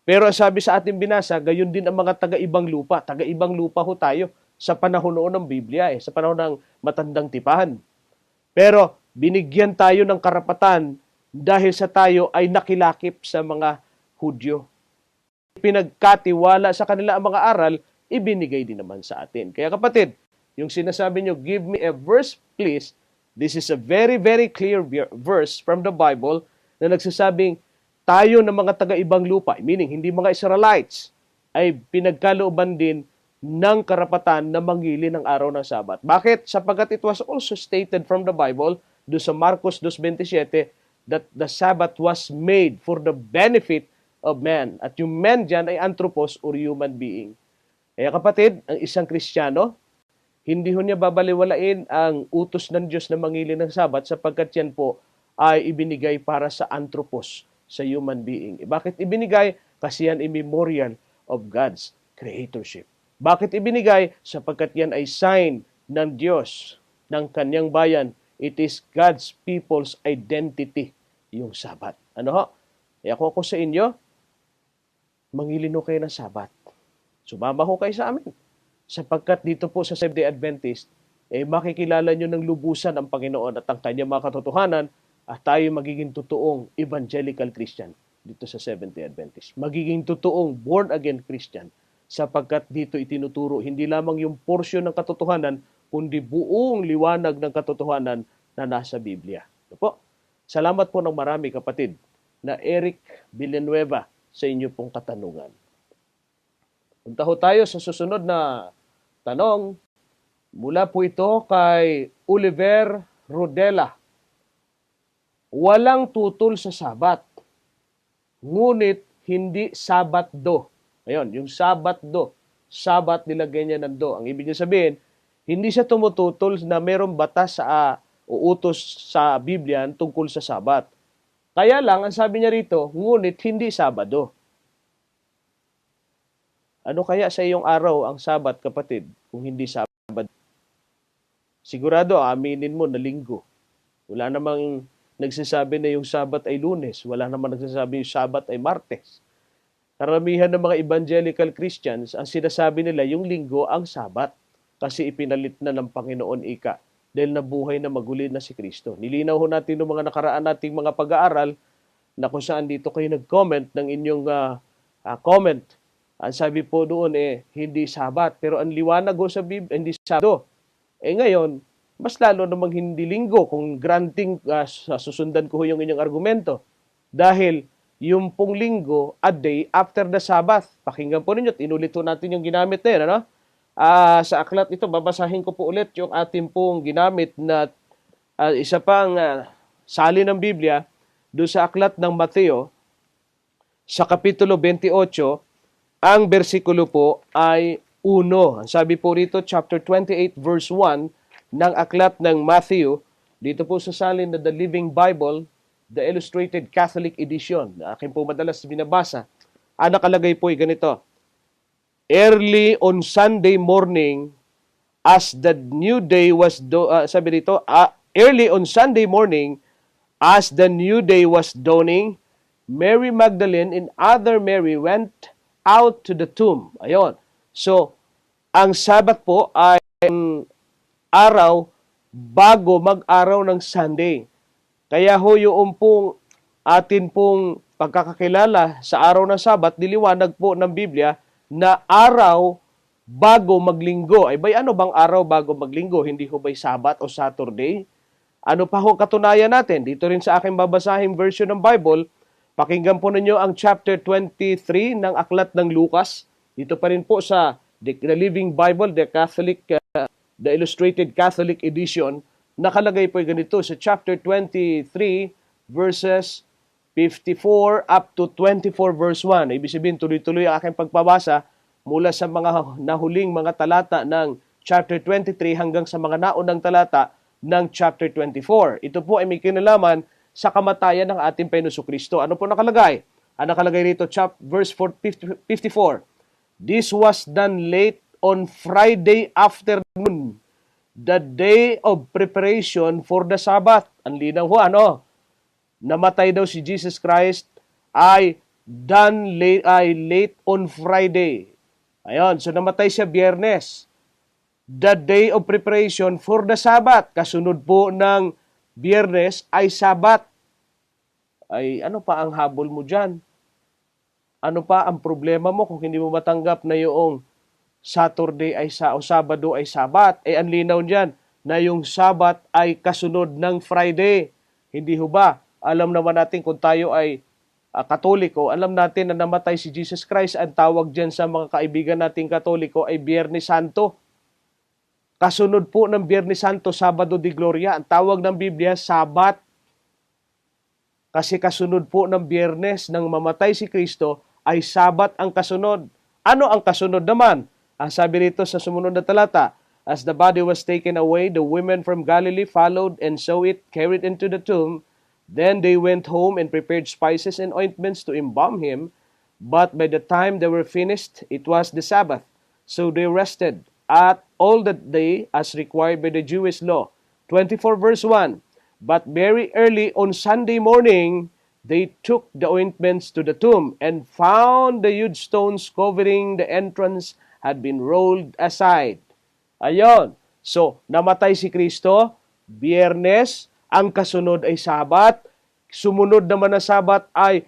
Speaker 2: Pero sabi sa ating binasa, gayon din ang mga taga-ibang lupa. Taga-ibang lupa tayo sa panahon noon ng Biblia, sa panahon ng matandang tipan. Pero binigyan tayo ng karapatan dahil sa tayo ay nakilakip sa mga Hudyo. Pinagkatiwala sa kanila ang mga aral, ibinigay din naman sa atin. Kaya kapatid, yung sinasabi nyo, give me a verse please, this is a very, very clear verse from the Bible na nagsasabing tayo ng mga taga-ibang lupa, meaning hindi mga Israelites, ay pinagkalooban din ng karapatan na mangili ng araw ng Sabat. Bakit? Sapagkat it was also stated from the Bible, do sa Marcos 2:27, that the Sabbath was made for the benefit of man. At yung man dyan ay anthropos or human being. Kaya kapatid, ang isang Kristiyano, hindi ho niya babaliwalain ang utos ng Diyos na mangili ng Sabat sapagkat yan po ay ibinigay para sa anthropos, sa human being. Bakit ibinigay? Kasi yan ay memorial of God's creatorship. Bakit ibinigay? Sapagkat yan ay sign ng Diyos, ng kanyang bayan. It is God's people's identity, yung Sabat. Ano ho? Kaya kung ako sa inyo, mangilino kayo ng Sabat. Sumama ho kayo sa amin. Sapagkat dito po sa Seventh-day Adventist, makikilala nyo ng lubusan ang Panginoon at ang kanyang mga katotohanan at tayo magiging totoong evangelical Christian dito sa Seventh-day Adventist. Magiging totoong born-again Christian sapagkat dito itinuturo hindi lamang yung porsyon ng katotohanan, kundi buong liwanag ng katotohanan na nasa Biblia. Ito po. Salamat po ng marami kapatid na Eric Villanueva sa inyo pong katanungan. Punta ho tayo sa susunod na tanong. Mula po ito kay Oliver Rodela. Walang tutol sa Sabat, ngunit hindi Sabado. Ayun, yung Sabado. Sabat nilagay niya ng do. Ang ibig niya sabihin, hindi siya tumututol na mayroong batas sa uutos sa Biblia tungkol sa Sabat. Kaya lang, ang sabi niya rito, ngunit hindi Sabado. Ano kaya sa iyong araw ang Sabat, kapatid, kung hindi Sabado? Sigurado, aminin mo na Linggo. Wala namang nagsasabi na yung Sabat ay Lunes. Wala namang nagsasabi yung Sabat ay Martes. Karamihan ng mga evangelical Christians, ang sinasabi nila yung Linggo ang Sabat. Kasi ipinalit na ng Panginoon ika dahil nabuhay na maguli na si Kristo. Nilinaw ho natin ng mga nakaraan nating mga pag-aaral na kung saan dito kayo nag-comment ng inyong comment. Ang sabi po doon hindi Sabat. Pero ang liwanag ho sa Biblia, hindi Sabado. Ngayon, mas lalo namang hindi Linggo kung granting susundan ko yung inyong argumento. Dahil yung pong Linggo, a day after the Sabbath. Pakinggan po ninyo, inulit po natin yung ginamit na yun. Ano? Sa aklat ito, babasahin ko po ulit yung ating pong ginamit na isa pang salin ng Biblia doon sa aklat ng Mateo sa Kapitulo 28, ang bersikulo po ay 1. Ang sabi po rito, chapter 28, verse 1 ng aklat ng Matthew, dito po sa salin na The Living Bible, the Illustrated Catholic Edition, na akin po madalas binabasa, ang nakalagay po ay ganito, early on Sunday morning, as the new day was, sabi dito, early on Sunday morning, as the new day was dawning, Mary Magdalene and other Mary went out to the tomb. Ayon. So, ang Sabat po ay araw bago mag-araw ng Sunday. Kaya ho yung pong atin pong pagkakakilala sa araw ng Sabat, diliwanag po ng Biblia na araw bago maglinggo. Ay ano bang araw bago maglinggo? Hindi ho ba'y Sabat o Saturday? Ano pa ho katunayan natin? Dito rin sa aking babasahing version ng Bible, pakinggan po ninyo ang chapter 23 ng aklat ng Lucas. Dito pa rin po sa The Living Bible, the Illustrated Catholic Edition, nakalagay po ganito sa chapter 23 verses 54 up to 24 verse 1. Ibig sabihin, tuloy-tuloy ang aking pagbabasa mula sa mga nahuling mga talata ng chapter 23 hanggang sa mga naunang talata ng chapter 24. Ito po ay may kinalaman sa kamatayan ng ating Panginoong Kristo. Ano po nakalagay? Ang nakalagay rito, verse 54. This was done late on Friday afternoon, the day of preparation for the Sabbath. Ang linaw ho, namatay daw si Jesus Christ ay late on Friday. Ayon, so namatay siya Biyernes. The day of preparation for the Sabbath. Kasunod po ng Biyernes ay Sabat. Ay ano pa ang habol mo dyan? Ano pa ang problema mo kung hindi mo matanggap na yung Saturday ay o Sabado ay Sabat? Eh ang linaw dyan na yung Sabat ay kasunod ng Friday. Hindi ho ba? Alam naman natin kung tayo ay Katoliko, alam natin na namatay si Jesus Christ. Ang tawag dyan sa mga kaibigan nating Katoliko ay Biyernes Santo. Kasunod po ng Biyernes Santo, Sabado de Gloria. Ang tawag ng Biblia, Sabat. Kasi kasunod po ng Biyernes nang mamatay si Kristo ay Sabat ang kasunod. Ano ang kasunod naman? Ang sabi rito sa sumunod na talata, as the body was taken away, the women from Galilee followed and saw it carried into the tomb. Then they went home and prepared spices and ointments to embalm him. But by the time they were finished, it was the Sabbath. So they rested at all that day as required by the Jewish law. 24 verse 1. But very early on Sunday morning, they took the ointments to the tomb and found the huge stones covering the entrance had been rolled aside. Ayon. So, namatay si Kristo, Biyernes, ang kasunod ay Sabat. Sumunod naman na Sabat ay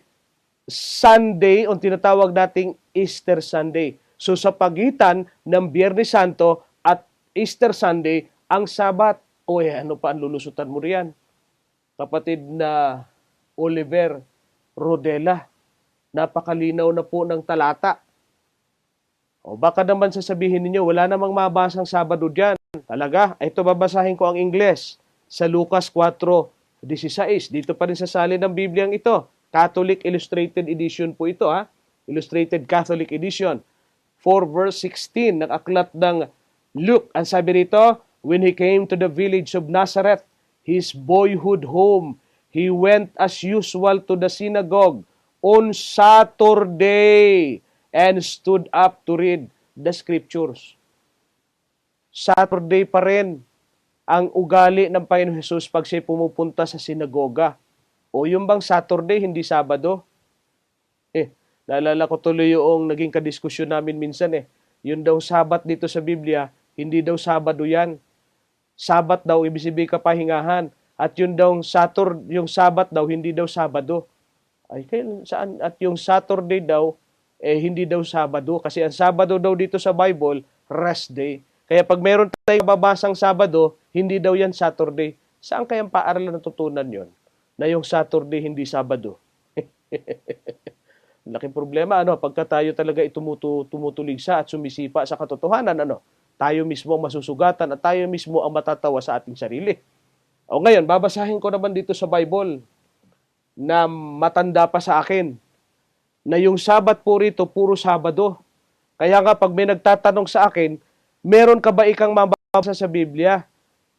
Speaker 2: Sunday, o tinatawag nating Easter Sunday. So sa pagitan ng Biyernes Santo at Easter Sunday, ang Sabat. O ano pa ang lulusutan mo riyan? Kapatid na Oliver Rodela, napakalinaw na po ng talata. O baka naman sasabihin ninyo, wala namang mabasang Sabado dyan. Talaga, ito babasahin ko ang Ingles. Sa Lucas 4:16. Dito pa rin sa salin ng Bibliang ito. Catholic Illustrated Edition po ito, ha? Illustrated Catholic Edition. 4 verse 16 ng aklat ng Luke. Ang sabi rito, when he came to the village of Nazareth, his boyhood home, he went as usual to the synagogue on Saturday and stood up to read the scriptures. Saturday pa rin ang ugali ng Panginoon Jesus pag siya pumupunta sa sinagoga. O yung bang Saturday, hindi Sabado? Naalala ko tuloy yung naging kadiskusyon namin minsan Yun daw Sabat dito sa Biblia, hindi daw Sabado yan. Sabat daw, ibig sabihin kapahingahan. At yun daw yung Sabat daw, hindi daw Sabado. Ay, saan? At yung Saturday daw, hindi daw Sabado. Kasi ang Sabado daw dito sa Bible, rest day. Kaya pag meron tayong babasang Sabado, hindi daw yan Saturday. Saan kayang paaralan natutunan yon? Na yung Saturday, hindi Sabado. Laking problema, pagka tayo talaga tumutuligsa at sumisipa sa katotohanan, tayo mismo ang masusugatan at tayo mismo ang matatawa sa ating sarili. O ngayon, babasahin ko naman dito sa Bible na matanda pa sa akin na yung Sabat po rito, puro Sabado. Kaya nga pag may nagtatanong sa akin, meron ka ba ikang mababasa sa Biblia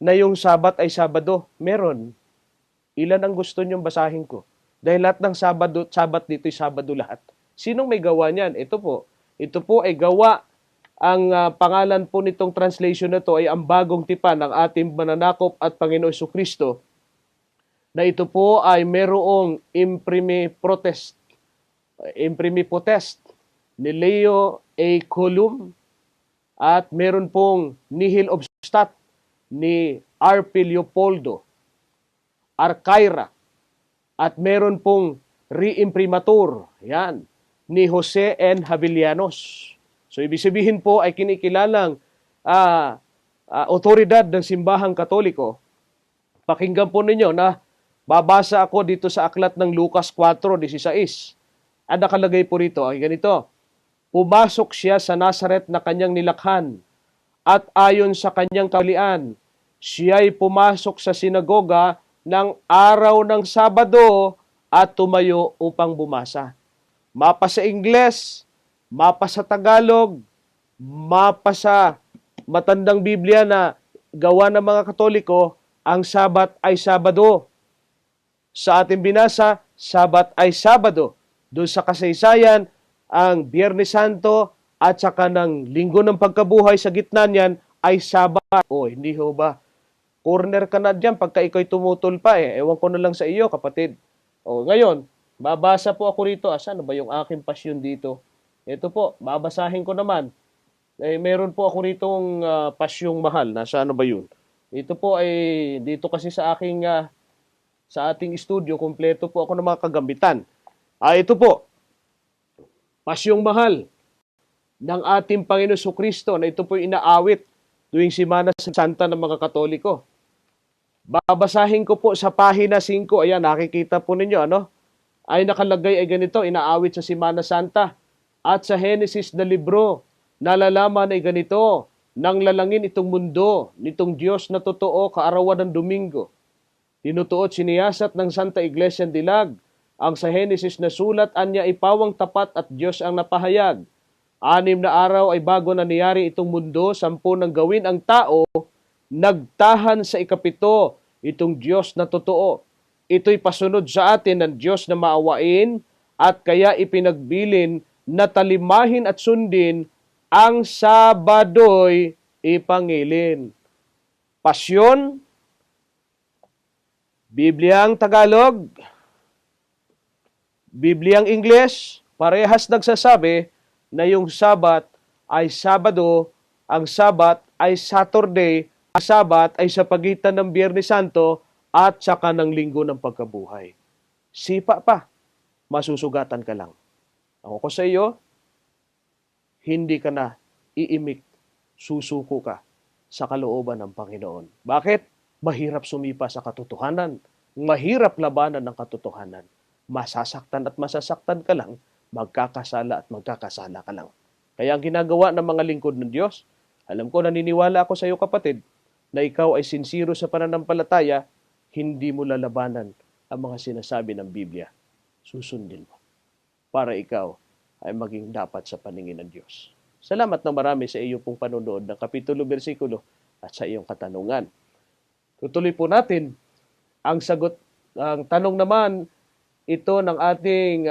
Speaker 2: na yung Sabat ay Sabado? Meron. Ilan ang gusto niyong basahin ko? Dahil lahat ng Sabat dito ay Sabado lahat. Sinong may gawa niyan? Ito po. Ito po ay gawa. Ang pangalan po nitong translation na to ay ang bagong tipan ng ating mananakop at Panginoon Jesucristo, na ito po ay merong imprimi potest ni Leo A. Colum at meron pong nihil obstat ni R.P. Leopoldo Arcaira at meron pong reimprimatur yan ni Jose N. Havillanos. So ibig sabihin po ay kinikilalang otoridad ng simbahang Katoliko. Pakinggan po ninyo na babasa ako dito sa aklat ng Lucas 4:16. At nakalagay po rito ay ganito: pumasok siya sa Nazareth na kanyang nilakhan at ayon sa kanyang kaulian, siya'y pumasok sa sinagoga ng araw ng Sabado at tumayo upang bumasa. Mapa sa Ingles, mapa sa Tagalog, mapa sa matandang Biblia na gawa ng mga Katoliko, ang Sabat ay Sabado. Sa ating binasa, Sabat ay Sabado. Doon sa kasaysayan, ang Biyernes Santo at saka ng Linggo ng Pagkabuhay sa gitna niyan ay Sabat. O, hindi ho ba? Corner ka na dyan pagka ikaw'y tumutol pa Ewan ko na lang sa iyo, kapatid. O, ngayon, babasa po ako rito. Saan ba yung aking pasyon dito? Ito po, babasahin ko naman. Meron po ako ritong pasyong mahal. Nasaan ba yun? Ito po ay, dito kasi sa aking sa ating studio, kumpleto po ako ng mga kagamitan. Ito po, Pasyong Mahal ng ating Panginoon Kristo na ito po inaawit tuwing Semana Santa ng mga Katoliko. Babasahin ko po sa pahina 5, ayan, nakikita po ninyo, ano? Ay nakalagay ay ganito, inaawit sa Semana Santa. At sa Henesis na libro, nalalaman ay ganito, nang lalangin itong mundo, nitong Diyos na totoo, kaarawan ng Domingo. Tinutuot siniyasat ng Santa Iglesia Dilag, ang sa Henesis na sulat, anya ipawang tapat at Diyos ang napahayag. 6 na araw ay bago nangyari itong mundo, 10 nang gawin ang tao, nagtahan sa ikapito, itong Diyos na totoo. Ito'y pasunod sa atin ng Diyos na maawain at kaya ipinagbilin na talimahin at sundin ang Sabado'y ipangilin. Pasyon, Bibliang Tagalog, Bibliang Ingles, parehas nagsasabi na yung Sabat ay Sabado, ang Sabat ay Saturday, ang Sabat ay sa pagitan ng Biyernes Santo at saka ng Linggo ng Pagkabuhay. Sipa pa, masusugatan ka lang. Ako ko sa iyo, hindi ka na iimik, susuko ka sa kalooban ng Panginoon. Bakit? Mahirap sumipa sa katotohanan. Mahirap labanan ng katotohanan. Masasaktan at masasaktan ka lang, magkakasala at magkakasala ka lang. Kaya ang ginagawa ng mga lingkod ng Diyos, alam ko, naniniwala ako sa iyo kapatid, na ikaw ay sinsiro sa pananampalataya, hindi mo lalabanan ang mga sinasabi ng Biblia. Susundin mo para ikaw ay maging dapat sa paningin ng Diyos. Salamat na marami sa iyo pong panonood ng kapitulo, bersikulo at sa iyong katanungan. Tutuloy po natin ang sagot. Ang tanong naman ito ng ating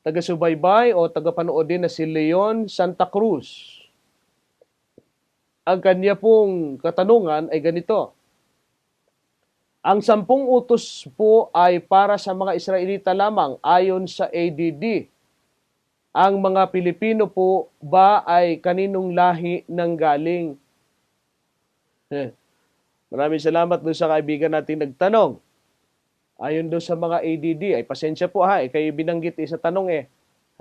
Speaker 2: taga-subaybay o taga-panood din na si Leon Santa Cruz. Ang kanya pong katanungan ay ganito. Ang 10 utos po ay para sa mga Israelita lamang ayon sa ADD. Ang mga Pilipino po ba ay kaninong lahi ng galing? Maraming salamat doon sa kaibigan natin nagtanong. Ayon doon sa mga ADD, ay pasensya po ha, kayo binanggit sa tanong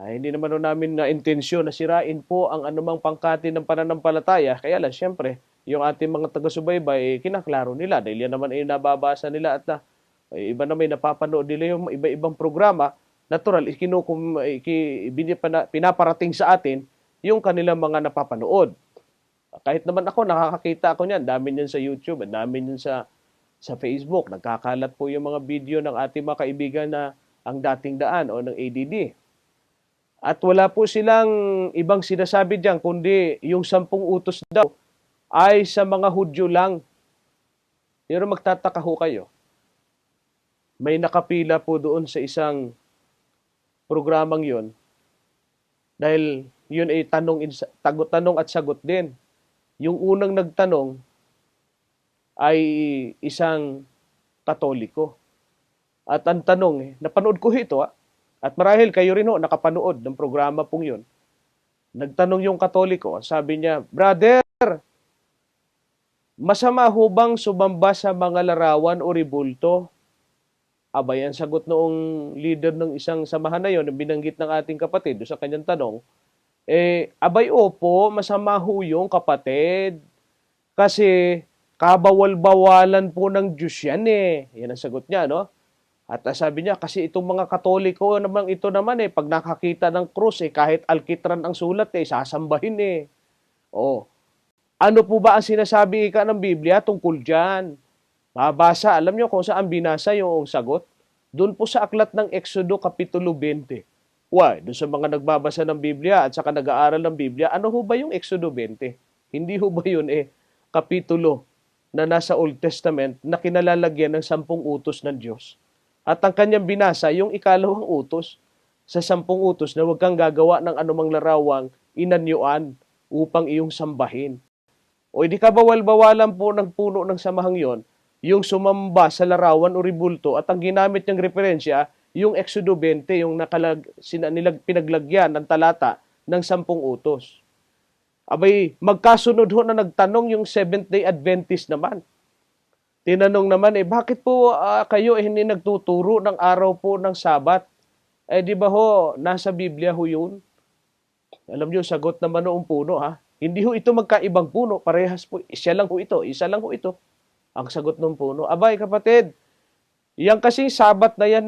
Speaker 2: hindi naman namin na intensyon na sirain po ang anumang pangkati ng pananampalataya. Kaya lang, siyempre, yung ating mga taga-subaybay, kinaklaro nila. Dahil yan naman ay nababasa nila at iba na may napapanood nila yung iba-ibang programa. Natural, pinaparating sa atin yung kanilang mga napapanood. Kahit naman ako, nakakakita ako niyan. Dami niyan sa YouTube, dami niyan sa Facebook. Nagkakalat po yung mga video ng ating mga kaibigan na ang dating daan o ng ADD. At wala po silang ibang sinasabi diyan kundi yung 10 utos daw ay sa mga Hudyo lang. Pero magtataka ho kayo. May nakapila po doon sa isang programang yon dahil yun ay tanong at sagot din. Yung unang nagtanong ay isang Katoliko. At ang tanong, napanood ko ito at marahil kayo rin nakapanood ng programa pong yun. Nagtanong yung Katoliko, sabi niya, Brother, masama ho bang sumamba sa mga larawan o ribulto? Abay, ang sagot noong leader ng isang samahan na yun, binanggit ng ating kapatid sa kanyang tanong, abay opo, masama ho yung kapatid. Kasi kabawal-bawalan po ng Diyos yan Yan ang sagot niya, no? At sabi niya, kasi itong mga Katoliko naman, ito naman pag nakakita ng krus kahit alkitran ang sulat sasambahin Ano po ba ang sinasabi ng Biblia tungkol dyan? Mabasa, alam niyo kung saan binasa yung sagot? Doon po sa aklat ng Exodo Kapitulo 20. Why? Doon sa mga nagbabasa ng Biblia at saka nag-aaral ng Biblia, ano ho ba yung Exodo 20? Hindi ho ba yun kapitulo na nasa Old Testament na kinalalagyan ng 10 utos ng Diyos? At ang kanyang binasa, yung 2nd utos sa 10 utos na huwag kang gagawa ng anumang larawang inanyuan upang iyong sambahin. O hindi ka bawal-bawalan po ng puno ng samahang yon, yung sumamba sa larawan o ribulto at ang ginamit niyang referensya, yung Exodo 20, yung pinaglagyan ng talata ng 10 utos. Abay, magkasunod ho na nagtanong yung Seventh-day Adventist naman. Tinanong naman, bakit po kayo hindi nagtuturo ng araw po ng Sabat? Di ba ho, nasa Biblia ho yun? Alam niyo, sagot naman noong puno ha. Hindi ho ito magkaibang puno, parehas po, isa lang ho ito, isa lang ho ito. Ang sagot ng puno, abay kapatid, yan kasing Sabat na yan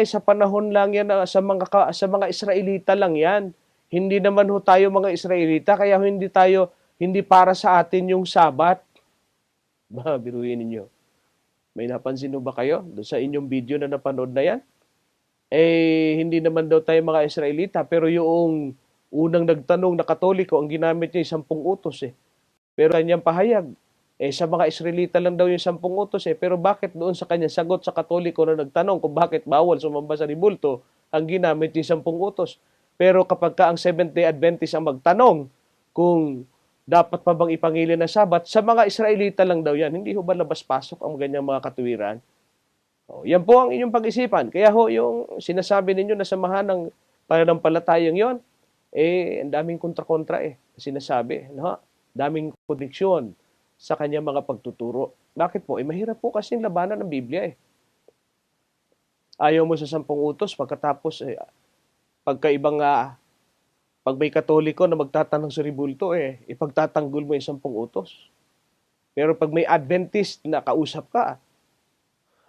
Speaker 2: sa panahon lang yan sa mga Israelita lang yan. Hindi naman ho tayo mga Israelita, kaya hindi para sa atin yung Sabat. Biruin ninyo. May napansin ba kayo doon sa inyong video na napanood na yan? Hindi naman daw tayo mga Israelita, pero yung unang nagtanong na Katoliko, ang ginamit niya 10 utos Pero kanyang pahayag, sa mga Israelita lang daw yung 10 utos Pero bakit doon sa kanyang sagot sa Katoliko na nagtanong kung bakit bawal sumamba sa ribulto, ang ginamit niya 10 utos. Pero kapag ka ang Seventh-day Adventist ang magtanong kung dapat pa bang ipangilin ng Sabat, sa mga Israelita lang daw yan. Hindi ho ba labas-pasok ang ganyang mga katuwiran? Yan po ang inyong pag-isipan. Kaya ho, yung sinasabi ninyo na samahan ng pananampalatayang yon, ang daming kontra-kontra sinasabi. No? Daming kondiksyon sa kanyang mga pagtuturo. Bakit po? Mahirap po kasi labanan ng Biblia Ayaw mo sa 10 utos, pagkatapos pag may Katoliko na magtatanong sa ribulto, ipagtatanggol mo yung 10 utos. Pero pag may Adventist na kausap ka,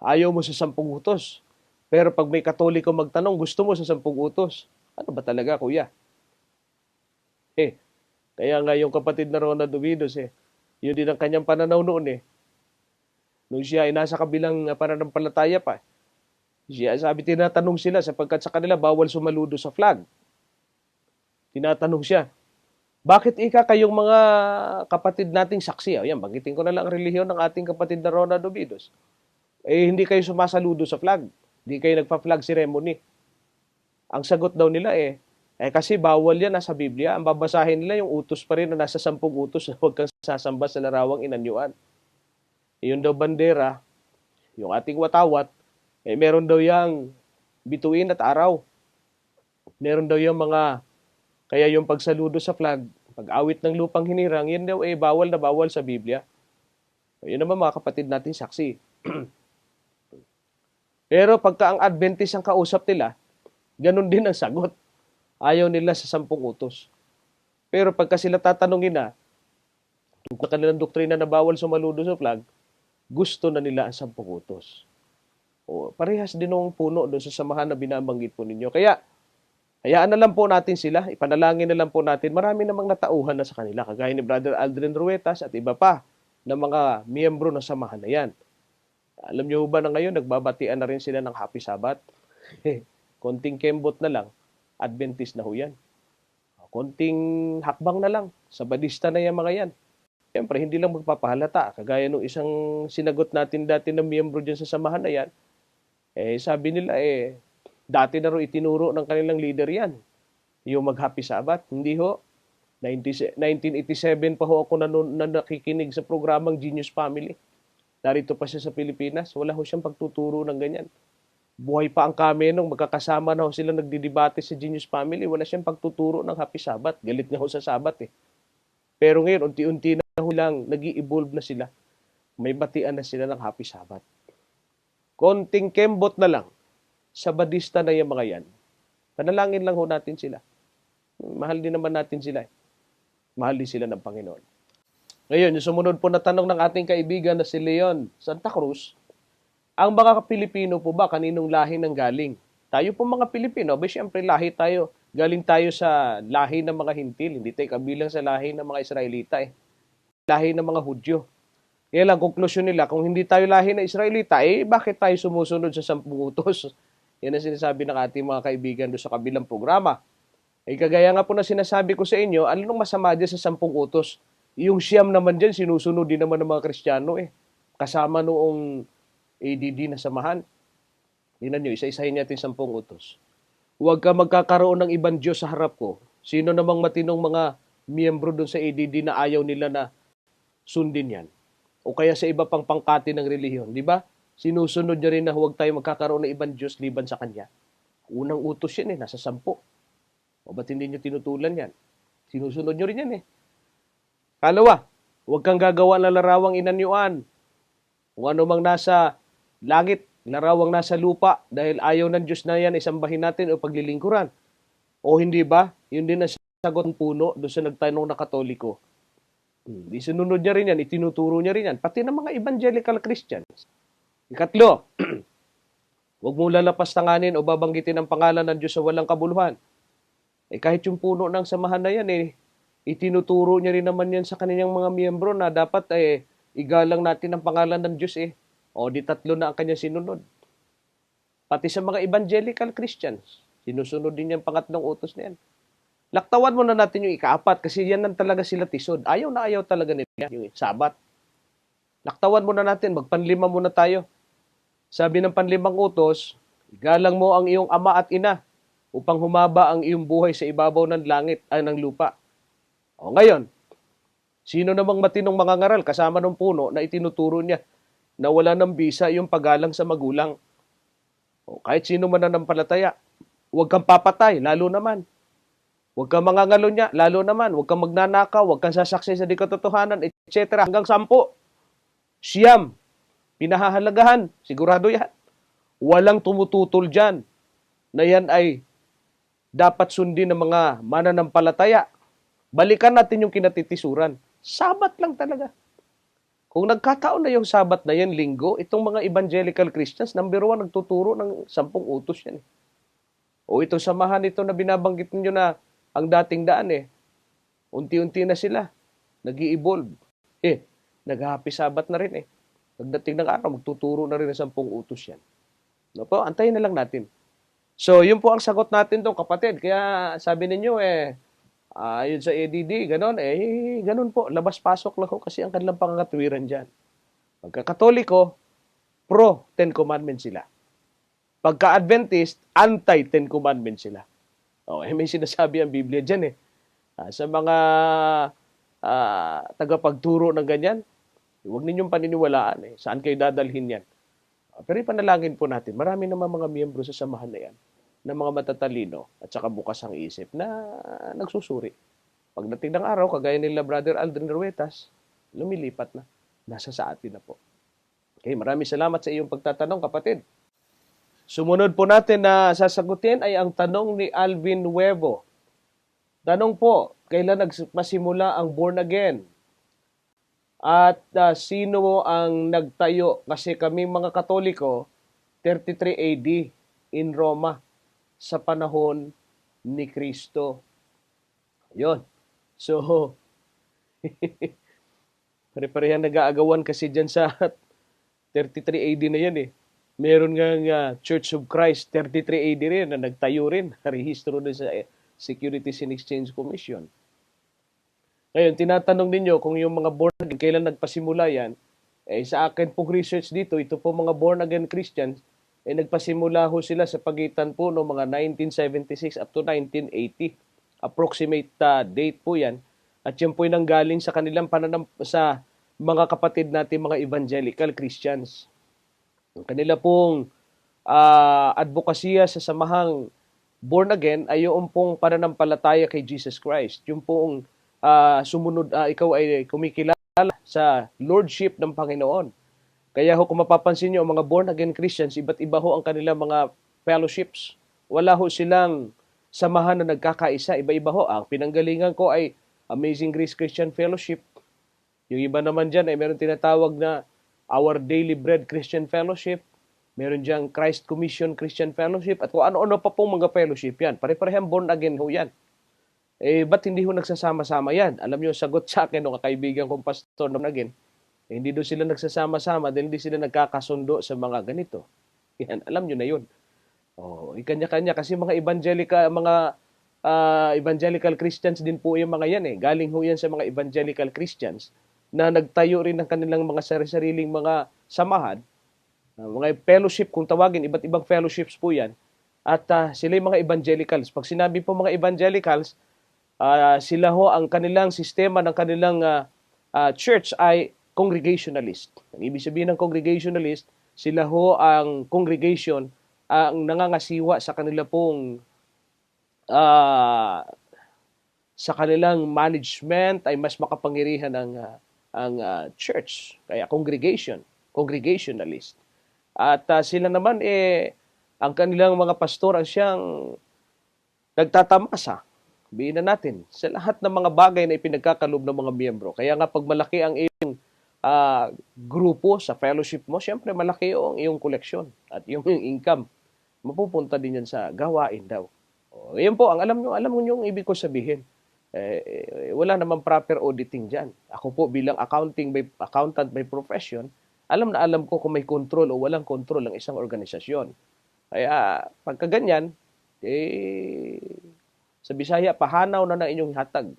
Speaker 2: ayaw mo sa 10 utos. Pero pag may Katoliko magtanong, gusto mo sa 10 utos. Ano ba talaga, kuya? Kaya nga yung kapatid na Ronald Duvidos, yun din ang kanyang pananaw noon Nung siya ay nasa kabilang pananampalataya pa. Tinatanong sila sapagkat sa kanila bawal sumaludo sa flag. Tinatanong siya, bakit kayong mga kapatid nating saksi? Yan, banggitin ko na lang ang relihiyon ng ating kapatid na Ronald Duvidos. Hindi kayo sumasaludo sa flag. Hindi kayo nagpa-flag ceremony. Ang sagot daw nila kasi bawal yan nasa Biblia. Ang babasahin nila yung utos pa rin na nasa 10 utos na huwag kang sasamba sa larawang inanyuan. Yun daw bandera, yung ating watawat, meron daw yang bituin at araw. Meron daw yung kaya yung pagsaludo sa flag, pag-awit ng lupang hinirang, yan daw bawal na bawal sa Biblia. Yun naman mga kapatid natin saksi. Pero pagka ang Adventist ang kausap nila, ganun din ang sagot. Ayaw nila sa 10 utos. Pero pagka sila tatanungin na, tungkol kanilang doktrina na bawal sumaludo sa flag, gusto na nila ang 10 utos. Parehas din ng puno doon sa samahan na binabanggit po ninyo. Kaya, hayaan na lang po natin sila, ipanalangin na lang po natin. Marami namang natauhan na sa kanila, kagaya ni Brother Aldrin Ruetas at iba pa na mga miyembro ng samahan na yan. Alam niyo ba na ngayon, nagbabatian na rin sila ng Happy Sabbath? Konting kembot na lang, Adventist na ho yan. Konting hakbang na lang, Sabadista na yan mga yan. Siyempre, hindi lang magpapahalata. Kagaya nung isang sinagot natin dati na miyembro dyan sa samahan na yan, sabi nila, dati na rin itinuro ng kanilang leader yan, yung mag-Happy Sabbath. Hindi ho. 1987 pa ho ako nakikinig sa programang Genius Family. Narito pa siya sa Pilipinas. Wala ho siyang pagtuturo ng ganyan. Buhay pa ang kami nung magkakasama na ho sila nagdidebate sa Genius Family. Wala siyang pagtuturo ng Happy Sabbath. Galit nga ho sa Sabbath Pero ngayon, unti-unti na ho lang, nag-i-evolve na sila. May batian na sila ng Happy Sabbath. Konting kembot na lang. Sabadista na yung mga yan. Panalangin lang ho natin sila. Mahal din naman natin sila. Mahal din sila ng Panginoon. Ngayon, yung sumunod po na tanong ng ating kaibigan na si Leon Santa Cruz, ang mga Pilipino po ba, kaninong lahi nang galing? Tayo po mga Pilipino, siyempre lahi tayo. Galing tayo sa lahi ng mga Hintil. Hindi tayo kabilang sa lahi ng mga Israelita Lahi ng mga Hudyo. Kaya lang, konklusyon nila, kung hindi tayo lahi ng Israelita, bakit tayo sumusunod sa 10 utos? Yan ang sinasabi ng ating mga kaibigan doon sa kabilang programa. Kagaya nga po na sinasabi ko sa inyo, ano nung masama dyan sa 10 utos? Yung siyam naman dyan, sinusunod din naman ng mga Kristiyano Kasama noong ADD na samahan. Tingnan nyo, isa-isahin natin 10 utos. Huwag ka magkakaroon ng ibang Diyos sa harap ko. Sino namang matinong mga miyembro doon sa ADD na ayaw nila na sundin yan? O kaya sa iba pang pangkati ng relihiyon, di ba? Sinusunod niya rin na huwag tayo magkakaroon ng ibang Diyos liban sa Kanya. Unang utos yan nasa 10. O ba't hindi nyo tinutulan yan? Sinusunod nyo rin yan Kalawa, huwag kang gagawa ng larawang inanyuan. Kung ano mang nasa langit, larawang nasa lupa, dahil ayaw ng Diyos na yan, isambahin natin o paglilingkuran. O hindi ba? Yun din ang sagot ng puno doon sa nagtanong na Katoliko. Di sinunod niya rin yan, itinuturo niya rin yan. Pati ng mga evangelical Christians. Ikatlo, huwag mo lalapastanganin o babanggitin ang pangalan ng Diyos sa walang kabuluhan. Kahit yung puno ng samahan na yan, itinuturo niya rin naman yan sa kanyang mga miyembro na dapat igalang natin ang pangalan ng Diyos O di tatlo na ang kanya sinunod. Pati sa mga evangelical Christians, sinusunod din yung pangatlong utos na yan. Laktawan mo na natin yung ikaapat kasi yan lang talaga sila tisod. Ayaw na ayaw talaga nila yung Sabat. Laktawan mo na natin, magpanlima muna tayo. Sabi ng panlimang utos, igalang mo ang iyong ama at ina upang humaba ang iyong buhay sa ibabaw ng langit ay ng lupa. O ngayon, sino namang matinong mangangaral kasama ng puno na itinuturo niya na wala ng bisa yung paggalang sa magulang? O kahit sino man nanampalataya, huwag kang papatay, lalo naman. Huwag kang mangangalo niya, lalo naman. Huwag kang magnanakaw, huwag kang sasaksi sa di katotohanan, etc. Hanggang 10. Siyam, pinahahalagahan, sigurado yan. Walang tumututol dyan na yan ay dapat sundin ng mga mananampalataya. Balikan natin yung kinatitisuran. Sabat lang talaga. Kung nagkataon na yung Sabat na yan, linggo, itong mga evangelical Christians, number 1, nagtuturo ng 10 utos yan. O itong samahan ito na binabanggit niyo na ang dating daan unti-unti na sila. Nag-i-evolve. Nag-happy Sabat na rin Pagdating ng araw, magtuturo na rin ng 10 utos yan. No po, antayin na lang natin. So, yun po ang sagot natin doon, kapatid. Kaya sabi ninyo, yun sa ADD, ganon, ganon po. Labas-pasok lang ho kasi ang kanilang pangangatuwiran dyan. Pagka-Katoliko, pro-10 Commandments sila. Pagka-Adventist, anti-10 Commandments sila. May sinasabi ang Biblia dyan sa mga tagapagturo ng ganyan, huwag ninyong paniniwalaan Saan kayo dadalhin yan? Pero ipanalangin po natin, marami naman mga miyembro sa samahan na yan, na mga matatalino at saka bukas ang isip na nagsusuri. Pagdating ng araw, kagaya nila Brother Aldrin Ruetas, lumilipat na. Nasa sa atin na po. Okay, maraming salamat sa iyong pagtatanong, kapatid. Sumunod po natin na sasagutin ay ang tanong ni Alvin Nuevo. Tanong po, kailan nagpasimula ang born again? At sino ang nagtayo? Kasi kami mga Katoliko, 33 AD in Roma sa panahon ni Kristo. Yun. So, pare-parehang nag-aagawan kasi dyan sa 33 AD na yan Meron nga Church of Christ, 33 AD rin, na nagtayo rin, rehistro din sa Securities and Exchange Commission. Ngayon, tinatanong ninyo kung yung mga born again, kailan nagpasimula yan, sa akin pong research dito, ito po mga born again Christians, nagpasimula ho sila sa pagitan po ng mga 1976 up to 1980. Approximate date po yan. At yan po yung nanggaling sa kanilang sa mga kapatid natin, mga evangelical Christians. Ang kanila pong advokasya sa samahang born again ay yung pong pananampalataya kay Jesus Christ. Yung pong sumunod, ikaw ay kumikilala sa Lordship ng Panginoon. Kaya ho, kung mapapansin nyo, ang mga born-again Christians, iba't iba ho ang kanilang mga fellowships. Wala ho silang samahan na nagkakaisa, iba-iba ho. Ang pinanggalingan ko ay Amazing Grace Christian Fellowship. Yung iba naman dyan ay meron tinatawag na Our Daily Bread Christian Fellowship. Meron dyan Christ Commission Christian Fellowship. At kung ano-ano pa pong mga fellowship yan. Pare-parehang born-again ho yan. Ba't hindi ho nagsasama-sama yan? Alam nyo, sagot sa akin ng kaibigan kong pastor na again, hindi doon sila nagsasama-sama dahil hindi sila nagkakasundo sa mga ganito. Yan, alam nyo na yun. Ikanya-kanya kasi mga evangelical Christians din po yung mga yan Galing ho yan sa mga evangelical Christians na nagtayo rin ng kanilang mga sariling mga samahan, mga fellowship kung tawagin, iba't ibang fellowships po yan. At sila yung mga evangelicals. Pag sinabi po mga evangelicals, sila ho ang kanilang sistema ng kanilang church ay congregationalist. Ang ibig sabihin ng congregationalist, sila ho ang congregation ang nangangasiwa sa kanila pong sa kanilang management ay mas makapangyarihan ang church, kaya congregation. Congregationalist. At sila naman, ang kanilang mga pastor ang siyang nagtatamasa, sabihin na natin, sa lahat ng mga bagay na ipinagkakalob ng mga miyembro. Kaya nga pag malaki ang iyong grupo sa fellowship mo, siyempre malaki yung iyong koleksyon at yung income. Mapupunta din yan sa gawain daw. O, yan po, ang alam mo yung ibig ko sabihin. Wala namang proper auditing dyan. Ako po bilang accountant by profession, alam na alam ko kung may control o walang control ang isang organisasyon. Kaya pagka ganyan, sa Bisaya, pahanaw na ng inyong hatag.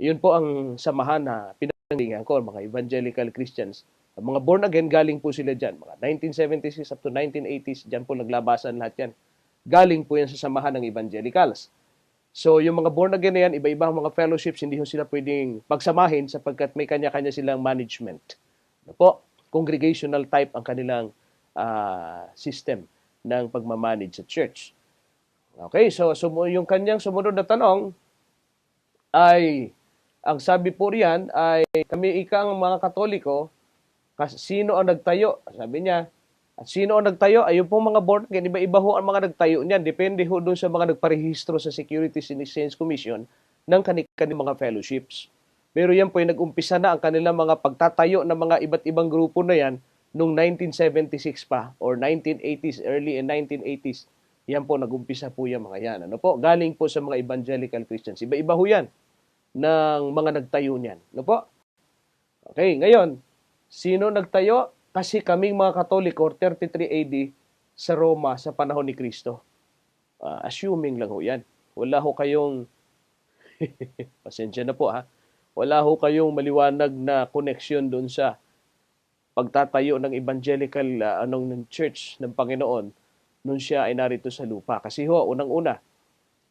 Speaker 2: Yun po ang samahan na pinanggalingan ko, mga evangelical Christians. Ang mga born again, galing po sila dyan. Mga 1976 up to 1980s, dyan po naglabasan lahat yan. Galing po yan sa samahan ng evangelicals. So, yung mga born again na yan, iba-ibang mga fellowships, hindi ho sila pwedeng pagsamahin sapagkat may kanya-kanya silang management. Ano po? Congregational type ang kanilang system ng pagmamanage sa church. Okay, so yung kanyang sumunod na tanong ay, ang sabi po riyan ay, kami ikang mga Katoliko, sino ang nagtayo? Sabi niya, at sino ang nagtayo? Ayun pong mga born again, iba-iba ho ang mga nagtayo niyan. Depende ho doon sa mga nagparehistro sa Securities and Exchange Commission ng kanilang mga fellowships. Pero yan po, nag-umpisa na ang kanilang mga pagtatayo ng mga iba't ibang grupo na yan noong 1976 pa or 1980s, early and 1980s. Yan po, nag-umpisa po yung mga yan. Ano po? Galing po sa mga evangelical Christians. Iba-iba ho yan ng mga nagtayo niyan. Ano po? Okay, ngayon, sino nagtayo? Kasi kaming mga Katoliko, 33 AD sa Roma sa panahon ni Kristo. Assuming lang ho yan. Wala ho kayong, pasensya na po ha, wala ho kayong maliwanag na connection doon sa pagtatayo ng evangelical ng church ng Panginoon nung siya ay narito sa lupa. Kasi ho, unang-una,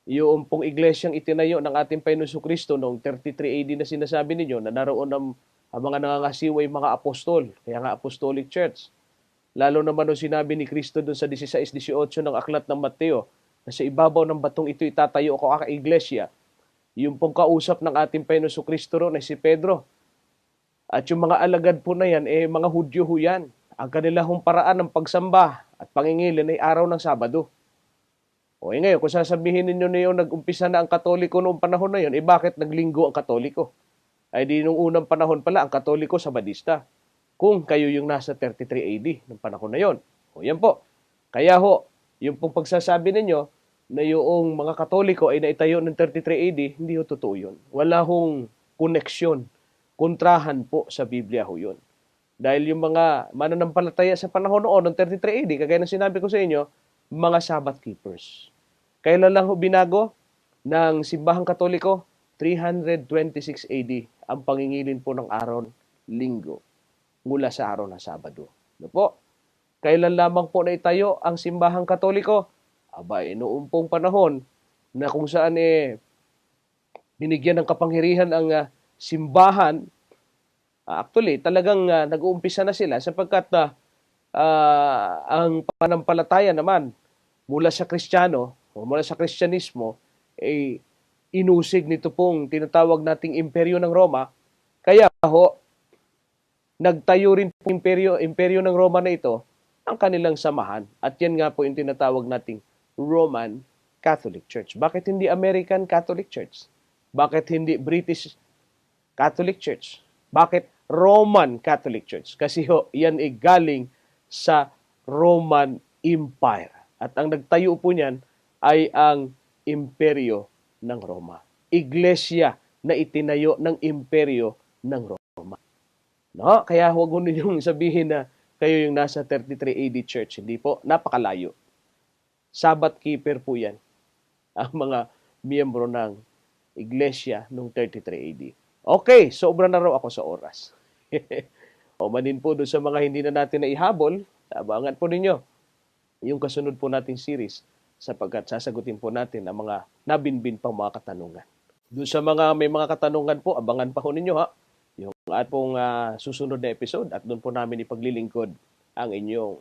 Speaker 2: yung pong iglesyang itinayo ng ating Panginoon Kristo noong 33 AD na sinasabi ninyo na naroon ang mga nangangasiway mga apostol, kaya nga apostolic church. Lalo naman nung sinabi ni Kristo doon sa 16-18 ng aklat ng Mateo, na sa ibabaw ng batong ito itatayo ako ang iglesia. Yung pong kausap ng ating Panginoon Kristo ron ay si Pedro. At yung mga alagad po na yan, mga Hudyo ho yan. Ang kanilang paraan ng pagsamba at pangingilin ay araw ng Sabado. O ngayon, kung sasabihin ninyo na yun, nag-umpisa na ang Katoliko noong panahon na yun, bakit naglinggo ang Katoliko? Ay di nung unang panahon pala, ang Katoliko Sabadista. Kung kayo yung nasa 33 AD ng panahon na yon. O yan po. Kaya ho, yung pong pagsasabi ninyo na yung mga Katoliko ay naitayo ng 33 AD, hindi ho totoo yun. Wala hong koneksyon, kontrahan po sa Biblia ho yun. Dahil yung mga mananampalataya sa panahon noon ng 33 AD, kagaya ng sinabi ko sa inyo, mga Sabbath keepers. Kailan lang ho binago ng simbahang Katoliko? 326 AD ang pangingilin po ng araw linggo mula sa araw ng Sabado. Ano po? Kailan lamang po naitayo ang simbahang Katoliko? Noong pong panahon na kung saan binigyan ng kapangyarihan ang simbahan. Actually, talagang nag-uumpisa na sila sapagkat ang pananampalataya naman mula sa Kristiyano o mula sa Kristyanismo ay inusig nito pong tinatawag nating imperyo ng Roma. Kaya ho, nagtayo rin po imperyo ng Roma na ito ang kanilang samahan. At yan nga po yung tinatawag nating Roman Catholic Church. Bakit hindi American Catholic Church? Bakit hindi British Catholic Church? Bakit Roman Catholic Church? Kasi ho, yan ay galing sa Roman Empire. At ang nagtayo po niyan ay ang imperyo ng Roma. Iglesia na itinayo ng imperyo ng Roma. No? Kaya huwag mo ninyong sabihin na kayo yung nasa 33 AD church. Hindi po, napakalayo. Sabbath keeper po yan. Ang mga miyembro ng iglesia noong 33 AD. Okay, sobra na raw ako sa oras. O manin po doon sa mga hindi na natin naihabol, abangan po ninyo yung kasunod po nating series sapagkat sasagutin po natin ang mga nabinbin pang mga katanungan. Doon sa mga may mga katanungan po, abangan pa ho ninyo ha, yung atong susunod na episode at doon po namin ipaglilingkod ang inyong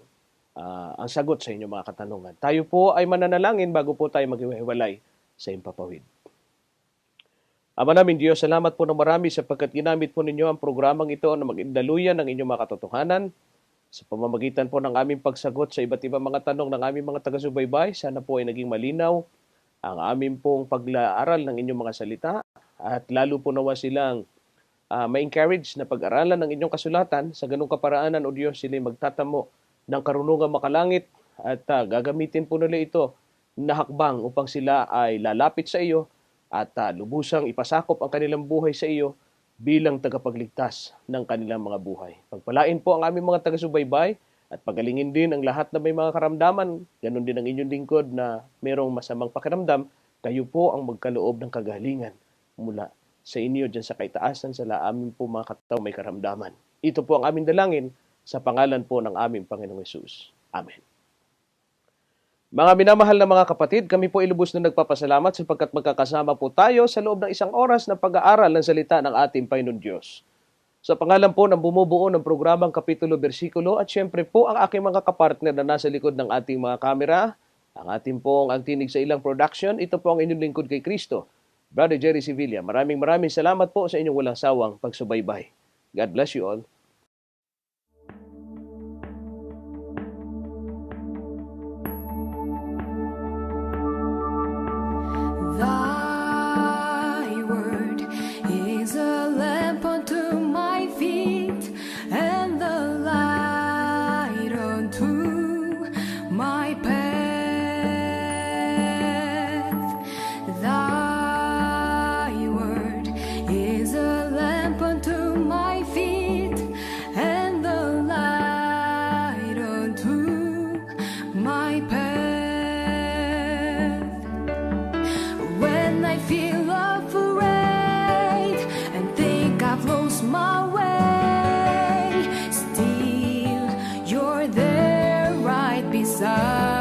Speaker 2: ang sagot sa inyong mga katanungan. Tayo po ay mananalangin bago po tayo maghiwalay sa Himpapawid. Ama namin Diyos, salamat po ng marami sapagkat ginamit po ninyo ang programang ito na mag-indaluyan ng inyong mga katotohanan sa pamamagitan po ng aming pagsagot sa iba't ibang mga tanong ng aming mga taga-subaybay. Sana po ay naging malinaw ang aming pong pag-aaral ng inyong mga salita at lalo po nawa silang ma-encourage na pag-aralan ng inyong kasulatan. Sa ganung kaparaanan, O Diyos, sila magtatamo ng karunungan makalangit at gagamitin po nila ito na hakbang upang sila ay lalapit sa iyo at lubusang ipasakop ang kanilang buhay sa iyo bilang tagapagligtas ng kanilang mga buhay. Pagpalain po ang aming mga taga-subaybay at pagalingin din ang lahat na may mga karamdaman. Ganon din ang inyong lingkod na mayroong masamang pakiramdam. Kayo po ang magkaloob ng kagalingan mula sa inyo dyan sa kaitaasan sa amin po mga katao may karamdaman. Ito po ang aming dalangin sa pangalan po ng aming Panginoong Hesus. Amen. Mga minamahal na mga kapatid, kami po ilubos na nagpapasalamat sapagkat magkakasama po tayo sa loob ng 1 oras na pag-aaral ng salita ng ating Panginoon Diyos. Sa pangalan po ng bumubuo ng programang Kapitulo Bersikulo at syempre po ang aking mga kapartner na nasa likod ng ating mga kamera, ang ating pong ang tinig sa ilang production, ito po ang inyong lingkod kay Kristo, Brother Jerry Sevilla. Maraming salamat po sa inyong walang sawang pagsubaybay. God bless you all.
Speaker 1: Thy word is a lamp unto my feet and the light unto my path. Thy word is a lamp unto my feet and the light unto my path. When I feel afraid and think I've lost my way, still you're there right beside